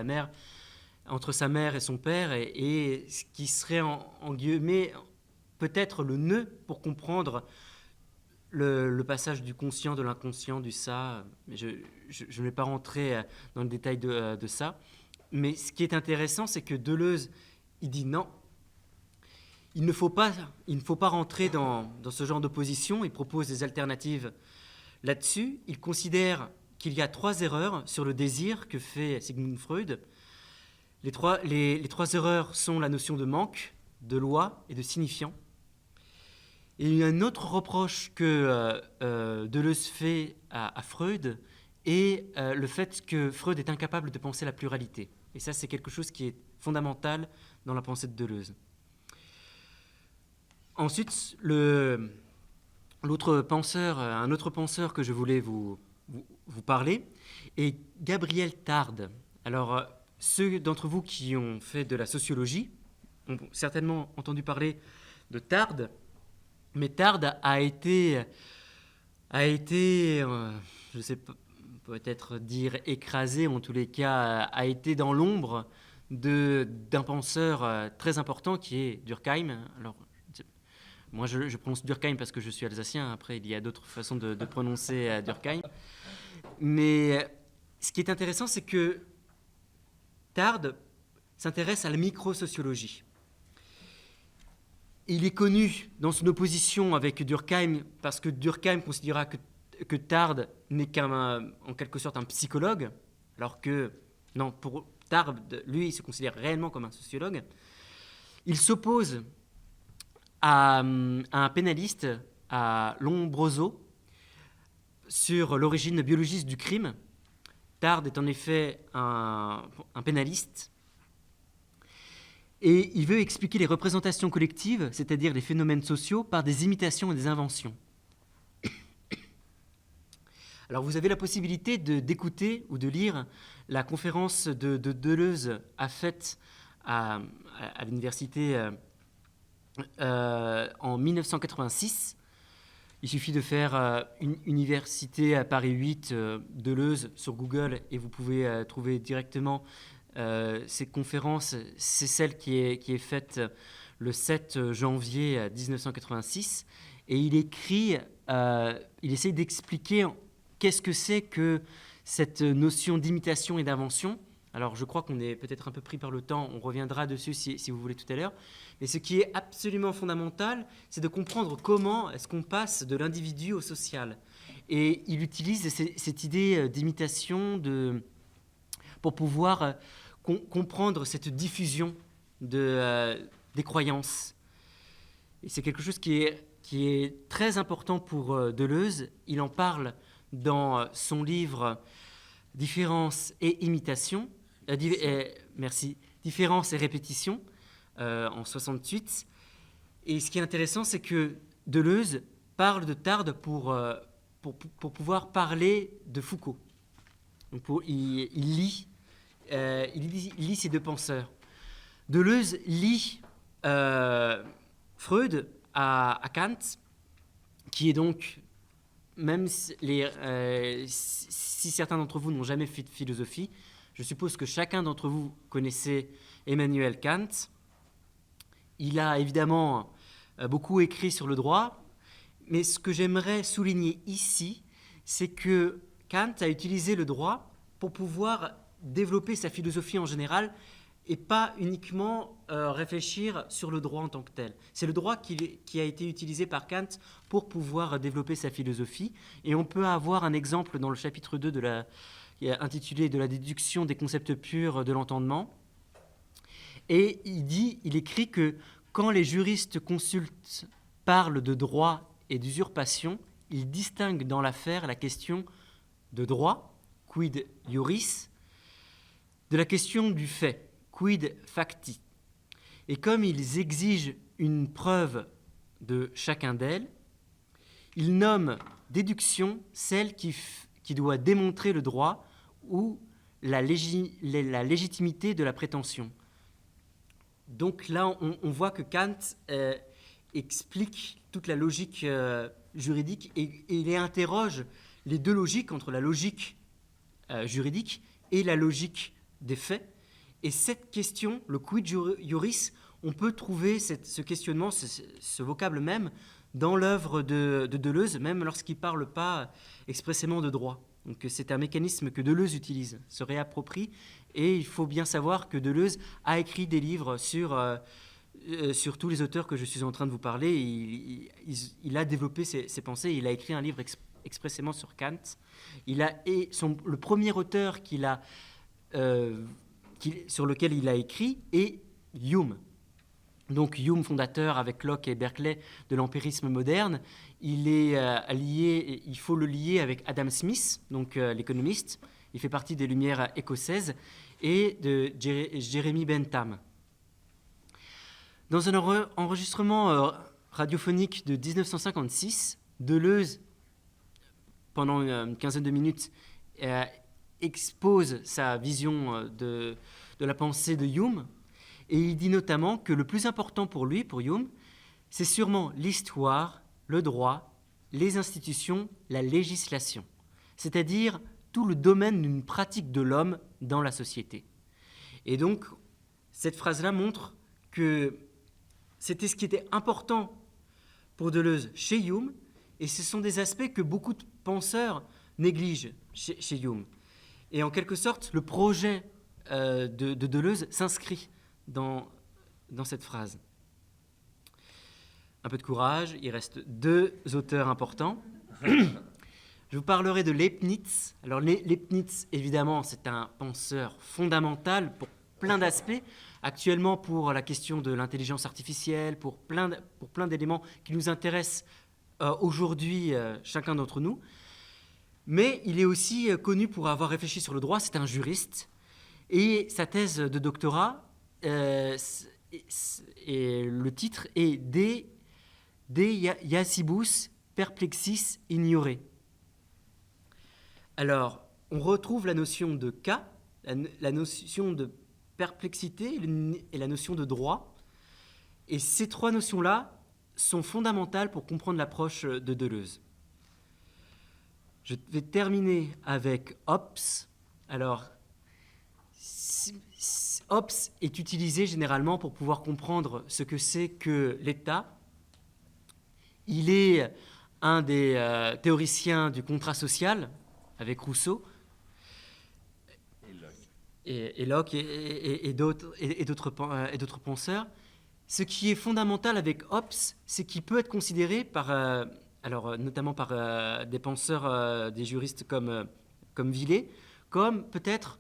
sa mère et son père et ce qui serait en guillemets peut-être le nœud pour comprendre le passage du conscient, de l'inconscient, du ça. Je ne vais pas rentrer dans le détail de ça. Mais ce qui est intéressant, c'est que Deleuze, il dit non, il ne faut pas rentrer dans ce genre d'opposition. Il propose des alternatives là-dessus. Il considère qu'il y a 3 erreurs sur le désir que fait Sigmund Freud. Les trois erreurs sont la notion de manque, de loi et de signifiant. Et il y a un autre reproche que Deleuze fait à Freud est le fait que Freud est incapable de penser la pluralité. Et ça, c'est quelque chose qui est fondamental dans la pensée de Deleuze. Ensuite, un autre penseur que je voulais vous parler est Gabriel Tarde. Alors, ceux d'entre vous qui ont fait de la sociologie ont certainement entendu parler de Tarde, mais Tarde a été je sais pas, peut-être dire écrasé, en tous les cas, a été dans l'ombre d'un penseur très important qui est Durkheim. Alors, moi, je prononce Durkheim parce que je suis alsacien. Après, il y a d'autres façons de prononcer Durkheim. Mais ce qui est intéressant, c'est que Tarde s'intéresse à la microsociologie. Il est connu dans son opposition avec Durkheim parce que Durkheim considéra que Tarde n'est en quelque sorte un psychologue, alors que, non, pour Tarde, lui, il se considère réellement comme un sociologue. Il s'oppose à un pénaliste, à Lombroso, sur l'origine biologiste du crime. Tarde est en effet un pénaliste, et il veut expliquer les représentations collectives, c'est-à-dire les phénomènes sociaux, par des imitations et des inventions. Alors vous avez la possibilité d'écouter ou de lire la conférence de Deleuze a faite à l'université en 1986. Il suffit de faire une université à Paris 8, Deleuze, sur Google, et vous pouvez trouver directement ces conférences. C'est celle qui est faite le 7 janvier 1986. Et il essaie d'expliquer qu'est-ce que c'est que cette notion d'imitation et d'invention. Alors, je crois qu'on est peut-être un peu pris par le temps, on reviendra dessus si vous voulez tout à l'heure. Mais ce qui est absolument fondamental, c'est de comprendre comment est-ce qu'on passe de l'individu au social. Et il utilise cette idée d'imitation pour pouvoir comprendre cette diffusion des croyances. Et c'est quelque chose qui est très important pour Deleuze. Il en parle dans son livre « Différence et imitation ». Différence et répétition, en 68. Et ce qui est intéressant, c'est que Deleuze parle de Tarde pour pouvoir parler de Foucault. Donc il lit ces deux penseurs. Deleuze lit Freud à Kant, qui est donc, même si certains d'entre vous n'ont jamais fait de philosophie, je suppose que chacun d'entre vous connaissait Emmanuel Kant. Il a évidemment beaucoup écrit sur le droit, mais ce que j'aimerais souligner ici, c'est que Kant a utilisé le droit pour pouvoir développer sa philosophie en général et pas uniquement réfléchir sur le droit en tant que tel. C'est le droit qui a été utilisé par Kant pour pouvoir développer sa philosophie. Et on peut avoir un exemple dans le chapitre 2 intitulé « De la déduction des concepts purs de l'entendement ». Et il écrit que quand les juristes consultes parlent de droit et d'usurpation, ils distinguent dans l'affaire la question de droit, quid iuris, de la question du fait, quid facti. Et comme ils exigent une preuve de chacun d'elles, ils nomment déduction celle qui doit démontrer le droit ou la légitimité de la prétention. Donc là, on voit que Kant explique toute la logique juridique et il interroge les deux logiques entre la logique juridique et la logique des faits. Et cette question, le quid iuris, on peut trouver ce questionnement, ce vocable même, dans l'œuvre de Deleuze, même lorsqu'il ne parle pas expressément de droit. Donc c'est un mécanisme que Deleuze utilise, se réapproprie, et il faut bien savoir que Deleuze a écrit des livres sur tous les auteurs que je suis en train de vous parler. Il a développé ses pensées, il a écrit un livre expressément sur Kant. Le premier auteur sur lequel il a écrit est Hume. Donc Hume, fondateur avec Locke et Berkeley de l'empirisme moderne, il faut le lier avec Adam Smith, donc l'économiste. Il fait partie des Lumières écossaises, et de Jeremy Bentham. Dans un enregistrement radiophonique de 1956, Deleuze, pendant une quinzaine de minutes, expose sa vision de la pensée de Hume, et il dit notamment que le plus important pour lui, pour Hume, c'est sûrement l'histoire, le droit, les institutions, la législation, c'est-à-dire tout le domaine d'une pratique de l'homme dans la société. Et donc, cette phrase-là montre que c'était ce qui était important pour Deleuze chez Hume, et ce sont des aspects que beaucoup de penseurs négligent chez Hume. Et en quelque sorte, le projet de Deleuze s'inscrit dans cette phrase. Un peu de courage, il reste 2 auteurs importants. Je vous parlerai de Leibniz. Alors Leibniz, évidemment, c'est un penseur fondamental pour plein d'aspects. Actuellement, pour la question de l'intelligence artificielle, pour plein d'éléments qui nous intéressent aujourd'hui, chacun d'entre nous. Mais il est aussi connu pour avoir réfléchi sur le droit. C'est un juriste. Et sa thèse de doctorat, et le titre est De Iacibus Perplexis Ignore. Alors, on retrouve la notion de cas, la notion de perplexité et la notion de droit. Et ces 3 notions-là sont fondamentales pour comprendre l'approche de Deleuze. Je vais terminer avec Hobbes. Alors, Hobbes est utilisé généralement pour pouvoir comprendre ce que c'est que l'État. Il est un des théoriciens du contrat social, avec Rousseau, et Locke et d'autres penseurs. Ce qui est fondamental avec Hobbes, c'est qu'il peut être considéré notamment par des penseurs, des juristes comme Villers, comme peut-être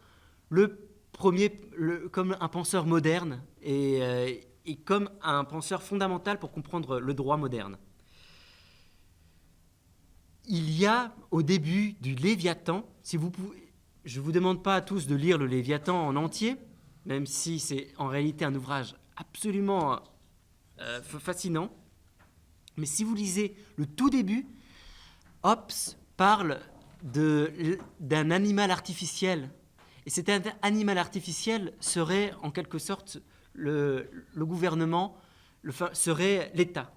comme un penseur moderne et comme un penseur fondamental pour comprendre le droit moderne. Il y a au début du Léviathan, je ne vous demande pas à tous de lire le Léviathan en entier, même si c'est en réalité un ouvrage absolument fascinant, mais si vous lisez le tout début, Hobbes parle d'un animal artificiel, et cet animal artificiel serait en quelque sorte le gouvernement, serait l'État.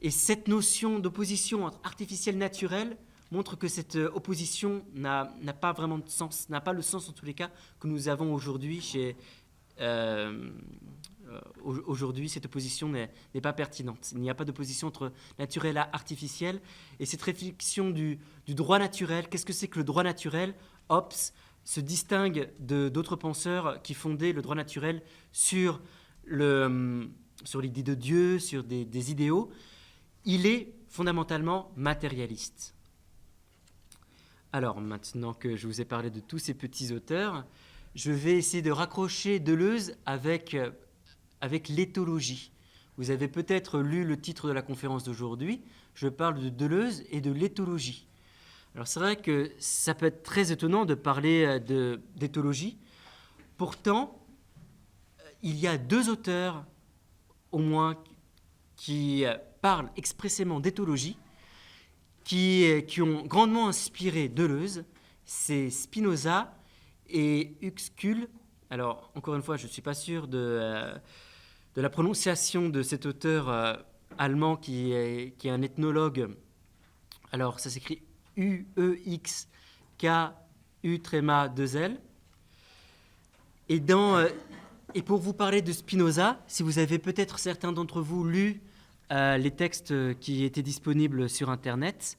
Et cette notion d'opposition entre artificiel et naturel montre que cette opposition n'a pas vraiment de sens, n'a pas le sens en tous les cas que nous avons aujourd'hui. Aujourd'hui, cette opposition n'est pas pertinente. Il n'y a pas d'opposition entre naturel et artificiel. Et cette réflexion du droit naturel, qu'est-ce que c'est que le droit naturel? Hobbes se distingue d'autres penseurs qui fondaient le droit naturel sur l'idée de Dieu, sur des idéaux. Il est fondamentalement matérialiste. Alors, maintenant que je vous ai parlé de tous ces petits auteurs, je vais essayer de raccrocher Deleuze avec l'éthologie. Vous avez peut-être lu le titre de la conférence d'aujourd'hui. Je parle de Deleuze et de l'éthologie. Alors, c'est vrai que ça peut être très étonnant de parler d'éthologie. Pourtant, il y a 2 auteurs, au moins, qui parlent expressément d'éthologie, qui ont grandement inspiré Deleuze. C'est Spinoza et Uexküll. Alors, encore une fois, je ne suis pas sûr de la prononciation de cet auteur allemand qui est un ethnologue. Alors, ça s'écrit U-E-X-K-U-2L. Et pour vous parler de Spinoza, si vous avez peut-être certains d'entre vous lu les textes qui étaient disponibles sur Internet,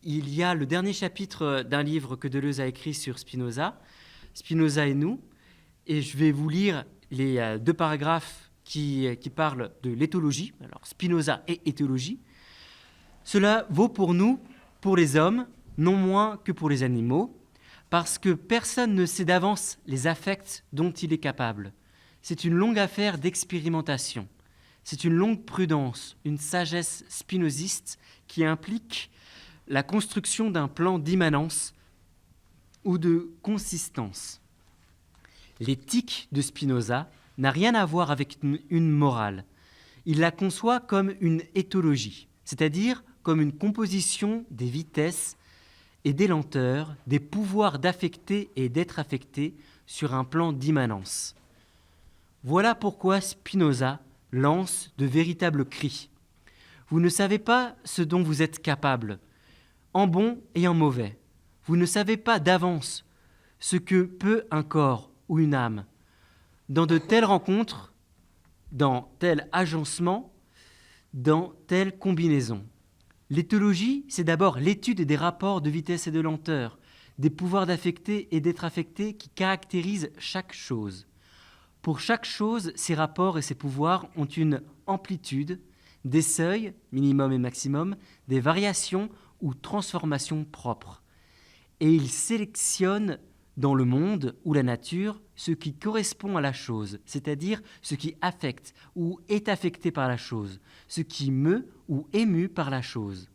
il y a le dernier chapitre d'un livre que Deleuze a écrit sur Spinoza, Spinoza et nous, et je vais vous lire les 2 paragraphes qui parlent de l'éthologie, alors Spinoza et éthologie. Cela vaut pour nous, pour les hommes, non moins que pour les animaux, parce que personne ne sait d'avance les affects dont il est capable. C'est une longue affaire d'expérimentation. c'est une longue prudence, une sagesse spinoziste qui implique la construction d'un plan d'immanence ou de consistance. L'éthique de Spinoza n'a rien à voir avec une morale. Il la conçoit comme une éthologie, c'est-à-dire comme une composition des vitesses et des lenteurs, des pouvoirs d'affecter et d'être affecté sur un plan d'immanence. Voilà pourquoi Spinoza lance de véritables cris. Vous ne savez pas ce dont vous êtes capable, en bon et en mauvais. Vous ne savez pas d'avance ce que peut un corps ou une âme. Dans de telles rencontres, dans tel agencement, dans telle combinaison. L'éthologie, c'est d'abord l'étude des rapports de vitesse et de lenteur, des pouvoirs d'affecter et d'être affecté qui caractérisent chaque chose. Pour chaque chose, ces rapports et ces pouvoirs ont une amplitude, des seuils, minimum et maximum, des variations ou transformations propres. Et il sélectionne dans le monde ou la nature ce qui correspond à la chose, c'est-à-dire ce qui affecte ou est affecté par la chose, ce qui meut ou est mu par la chose.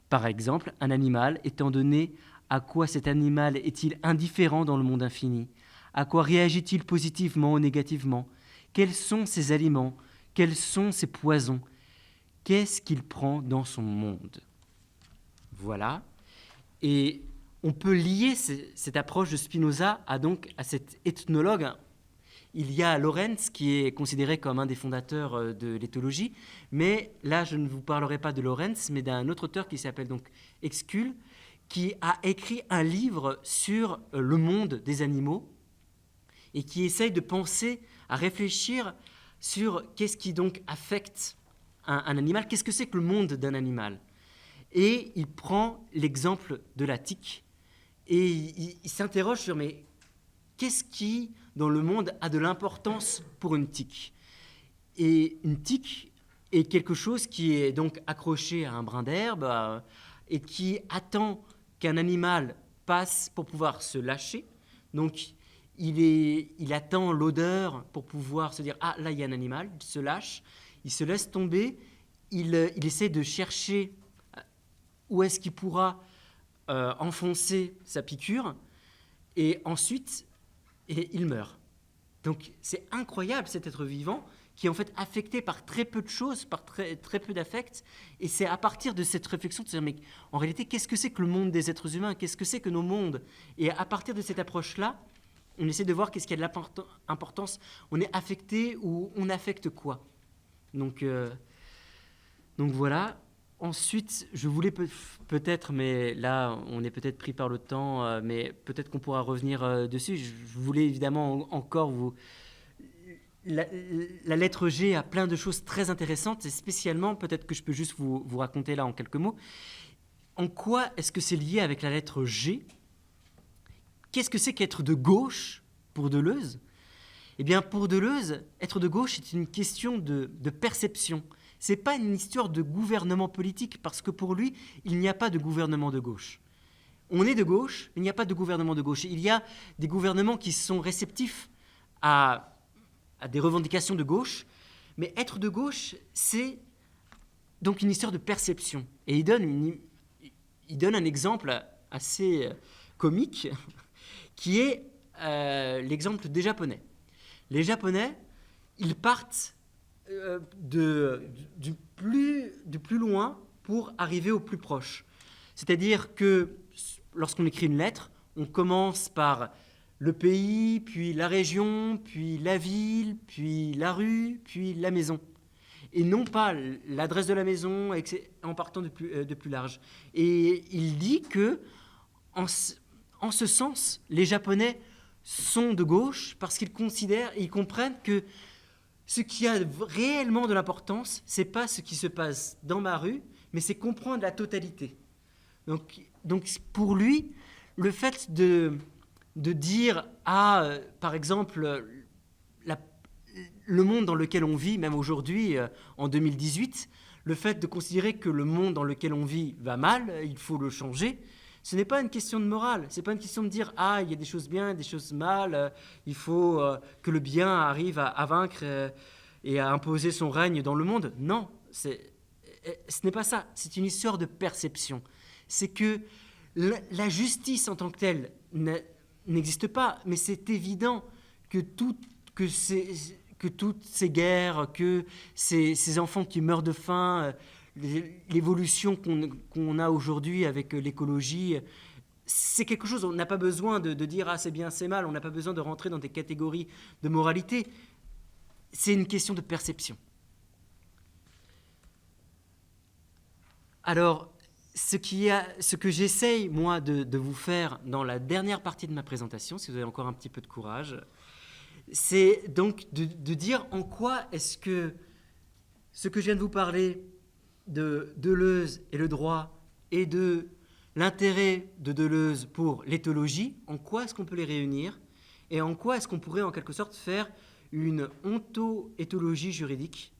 Par exemple, un animal, étant donné à quoi cet animal est-il indifférent dans le monde infini? À quoi réagit-il positivement ou négativement? Quels sont ses aliments? Quels sont ses poisons? Qu'est-ce qu'il prend dans son monde? Voilà. Et on peut lier cette approche de Spinoza à cet ethnologue. Il y a Lorenz qui est considéré comme un des fondateurs de l'éthologie, mais là je ne vous parlerai pas de Lorenz, mais d'un autre auteur qui s'appelle donc Excull, qui a écrit un livre sur le monde des animaux et qui essaye de penser, à réfléchir sur qu'est-ce qui donc affecte un animal, qu'est-ce que c'est que le monde d'un animal. Et il prend l'exemple de la tique et il s'interroge sur mais qu'est-ce qui, dans le monde, a de l'importance pour une tique? Et une tique est quelque chose qui est donc accroché à un brin d'herbe et qui attend qu'un animal passe pour pouvoir se lâcher. Donc, il attend l'odeur pour pouvoir se dire « Ah, là, il y a un animal », il se lâche, il se laisse tomber, il essaie de chercher où est-ce qu'il pourra enfoncer sa piqûre, et ensuite, il meurt. Donc, c'est incroyable, cet être vivant, qui est en fait affecté par très peu de choses, par très peu d'affects, et c'est à partir de cette réflexion de se dire, mais en réalité, qu'est-ce que c'est que le monde des êtres humains? Qu'est-ce que c'est que nos mondes? Et à partir de cette approche-là, on essaie de voir qu'est-ce qui a de l'importance. On est affecté ou on affecte quoi? Donc voilà. Ensuite, je voulais peut-être, mais là, on est peut-être pris par le temps, mais peut-être qu'on pourra revenir dessus. Je voulais évidemment encore vous... La lettre G a plein de choses très intéressantes, et spécialement, peut-être que je peux juste vous raconter là en quelques mots. En quoi est-ce que c'est lié avec la lettre G? Qu'est-ce que c'est qu'être de gauche pour Deleuze? Eh bien, pour Deleuze, être de gauche est une question de perception. Ce n'est pas une histoire de gouvernement politique, parce que pour lui, il n'y a pas de gouvernement de gauche. On est de gauche, il n'y a pas de gouvernement de gauche. Il y a des gouvernements qui sont réceptifs à des revendications de gauche, mais être de gauche, c'est donc une histoire de perception. Et il donne un exemple assez comique, qui est l'exemple des Japonais. Les Japonais, ils partent du plus loin pour arriver au plus proche. C'est-à-dire que lorsqu'on écrit une lettre, on commence par le pays, puis la région, puis la ville, puis la rue, puis la maison. Et non pas l'adresse de la maison en partant de plus large. Et il dit que, en ce sens, les Japonais sont de gauche parce qu'ils considèrent et ils comprennent que ce qui a réellement de l'importance, ce n'est pas ce qui se passe dans ma rue, mais c'est comprendre la totalité. Donc pour lui, le fait de dire par exemple, le monde dans lequel on vit, même aujourd'hui, en 2018, le fait de considérer que le monde dans lequel on vit va mal, il faut le changer, ce n'est pas une question de morale, ce n'est pas une question de dire « Ah, il y a des choses bien, des choses mal, il faut que le bien arrive à vaincre et à imposer son règne dans le monde. Non, ce n'est pas ça. C'est une histoire de perception. C'est que la justice en tant que telle n'existe pas, mais c'est évident que toutes ces guerres, que ces enfants qui meurent de faim, l'évolution qu'on a aujourd'hui avec l'écologie, c'est quelque chose, on n'a pas besoin de dire « ah, c'est bien, c'est mal », on n'a pas besoin de rentrer dans des catégories de moralité. C'est une question de perception. Alors, ce que j'essaye, moi, de vous faire dans la dernière partie de ma présentation, si vous avez encore un petit peu de courage, c'est donc de dire en quoi est-ce que ce que je viens de vous parler de Deleuze et le droit et de l'intérêt de Deleuze pour l'éthologie, en quoi est-ce qu'on peut les réunir et en quoi est-ce qu'on pourrait en quelque sorte faire une onto-éthologie juridique.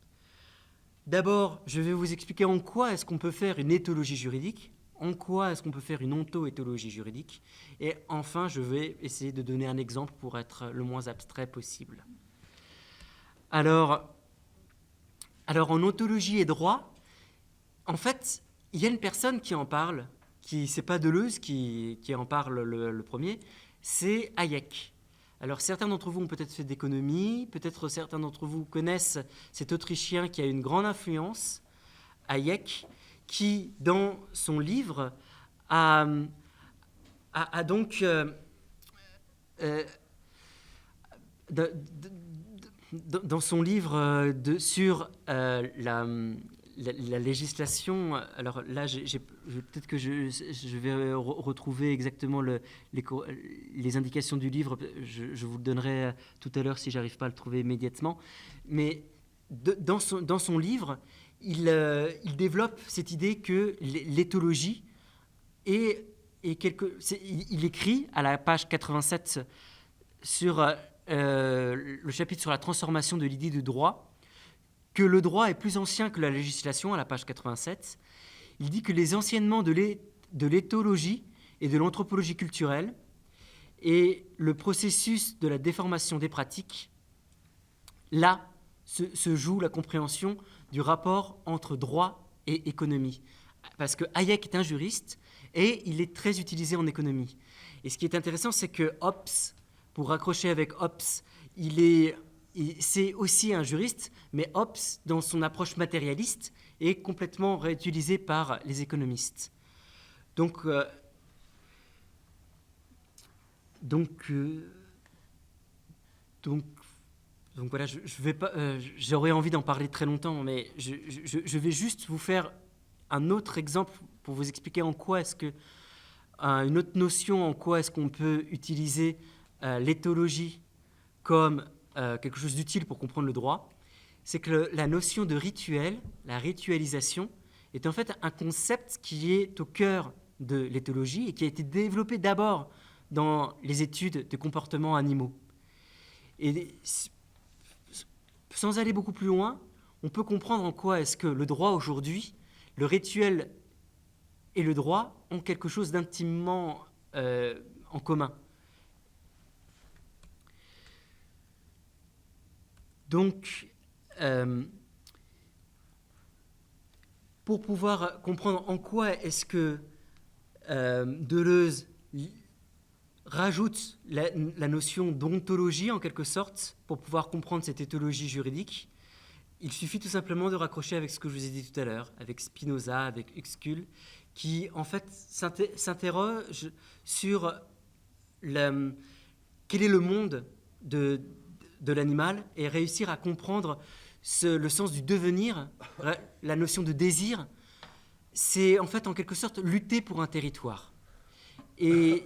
D'abord, je vais vous expliquer en quoi est-ce qu'on peut faire une éthologie juridique, en quoi est-ce qu'on peut faire une onto-éthologie juridique, et enfin, je vais essayer de donner un exemple pour être le moins abstrait possible. Alors en ontologie et droit, en fait, il y a une personne qui en parle, c'est pas Deleuze qui en parle le premier, c'est Hayek. Alors certains d'entre vous ont peut-être fait d'économie, peut-être certains d'entre vous connaissent cet Autrichien qui a une grande influence, Hayek, qui dans son livre a donc dans son livre sur la législation, alors là, peut-être que je vais retrouver exactement les indications du livre, je vous le donnerai tout à l'heure si je n'arrive pas à le trouver immédiatement, mais dans son livre, il développe cette idée que l'éthologie il écrit à la page 87 sur le chapitre sur la transformation de l'idée de droit, que le droit est plus ancien que la législation, à la page 87. Il dit que les enseignements de l'éthologie et de l'anthropologie culturelle et le processus de la déformation des pratiques, là se joue la compréhension du rapport entre droit et économie. Parce que Hayek est un juriste et il est très utilisé en économie. Et ce qui est intéressant, c'est que Hobbes, pour raccrocher avec Hobbes, c'est aussi un juriste, mais Hobbes, dans son approche matérialiste, est complètement réutilisé par les économistes. Donc voilà, j'aurais envie d'en parler très longtemps, mais je vais juste vous faire un autre exemple pour vous expliquer en quoi est-ce que une autre notion, en quoi est-ce qu'on peut utiliser l'éthologie comme quelque chose d'utile pour comprendre le droit, c'est que la notion de rituel, la ritualisation, est en fait un concept qui est au cœur de l'éthologie et qui a été développé d'abord dans les études de comportements animaux. Et sans aller beaucoup plus loin, on peut comprendre en quoi est-ce que le droit aujourd'hui, le rituel et le droit ont quelque chose d'intimement en commun. Donc, pour pouvoir comprendre en quoi est-ce que Deleuze rajoute la notion d'ontologie, en quelque sorte, pour pouvoir comprendre cette éthologie juridique, il suffit tout simplement de raccrocher avec ce que je vous ai dit tout à l'heure, avec Spinoza, avec Uexküll, qui, en fait, s'interroge sur quel est le monde de l'animal et réussir à comprendre le sens du devenir, la notion de désir, c'est en fait en quelque sorte lutter pour un territoire. Et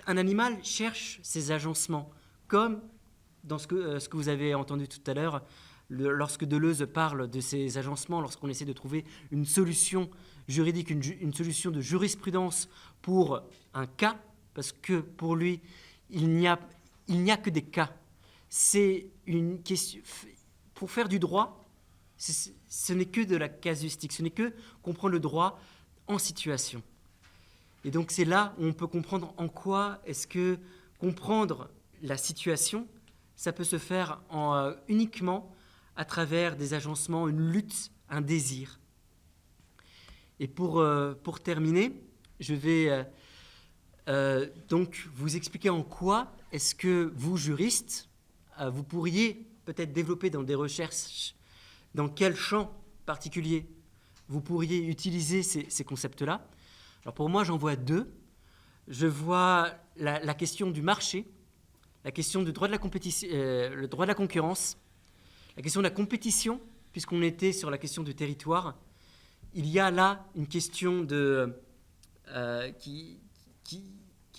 un animal cherche ses agencements, comme dans ce que vous avez entendu tout à l'heure, lorsque Deleuze parle de ces agencements, lorsqu'on essaie de trouver une solution juridique, une solution de jurisprudence pour un cas, parce que pour lui, il n'y a que des cas. C'est une question. Pour faire du droit, ce n'est que de la casuistique, ce n'est que comprendre le droit en situation. Et donc c'est là où on peut comprendre en quoi est-ce que comprendre la situation, ça peut se faire uniquement à travers des agencements, une lutte, un désir. Et pour terminer, je vais donc vous expliquer en quoi est-ce que vous, juristes, vous pourriez peut-être développer dans des recherches, dans quel champ particulier vous pourriez utiliser ces concepts-là. Alors pour moi, j'en vois deux. Je vois la question du marché, la question du droit de la compétition, le droit de la concurrence, la question de la compétition, puisqu'on était sur la question du territoire. Il y a là une question qui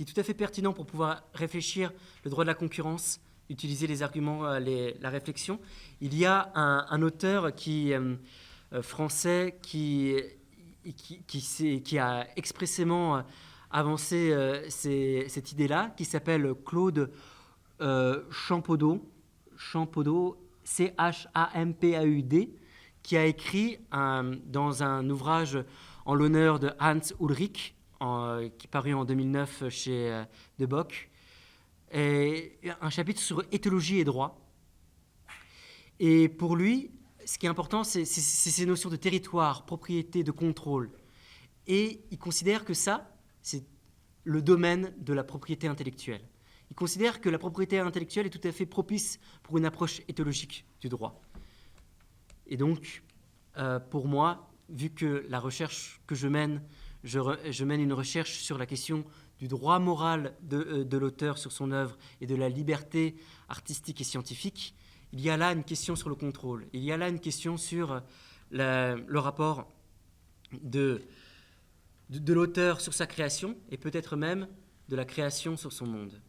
est tout à fait pertinent pour pouvoir réfléchir le droit de la concurrence, utiliser les arguments, la réflexion. Il y a un auteur français qui a expressément avancé cette idée-là, qui s'appelle Claude Champaudeau, Champaud, qui a écrit dans un ouvrage en l'honneur de Hans Ulrich, qui est paru en 2009 chez De Bock, et un chapitre sur éthologie et droit. Et pour lui, ce qui est important, c'est ces notions de territoire, propriété, de contrôle. Et il considère que ça, c'est le domaine de la propriété intellectuelle. Il considère que la propriété intellectuelle est tout à fait propice pour une approche éthologique du droit. Et donc, pour moi, vu que la recherche que je mène, je mène une recherche sur la question du droit moral de l'auteur sur son œuvre et de la liberté artistique et scientifique, il y a là une question sur le contrôle. Il y a là une question sur le rapport de l'auteur sur sa création et peut-être même de la création sur son monde.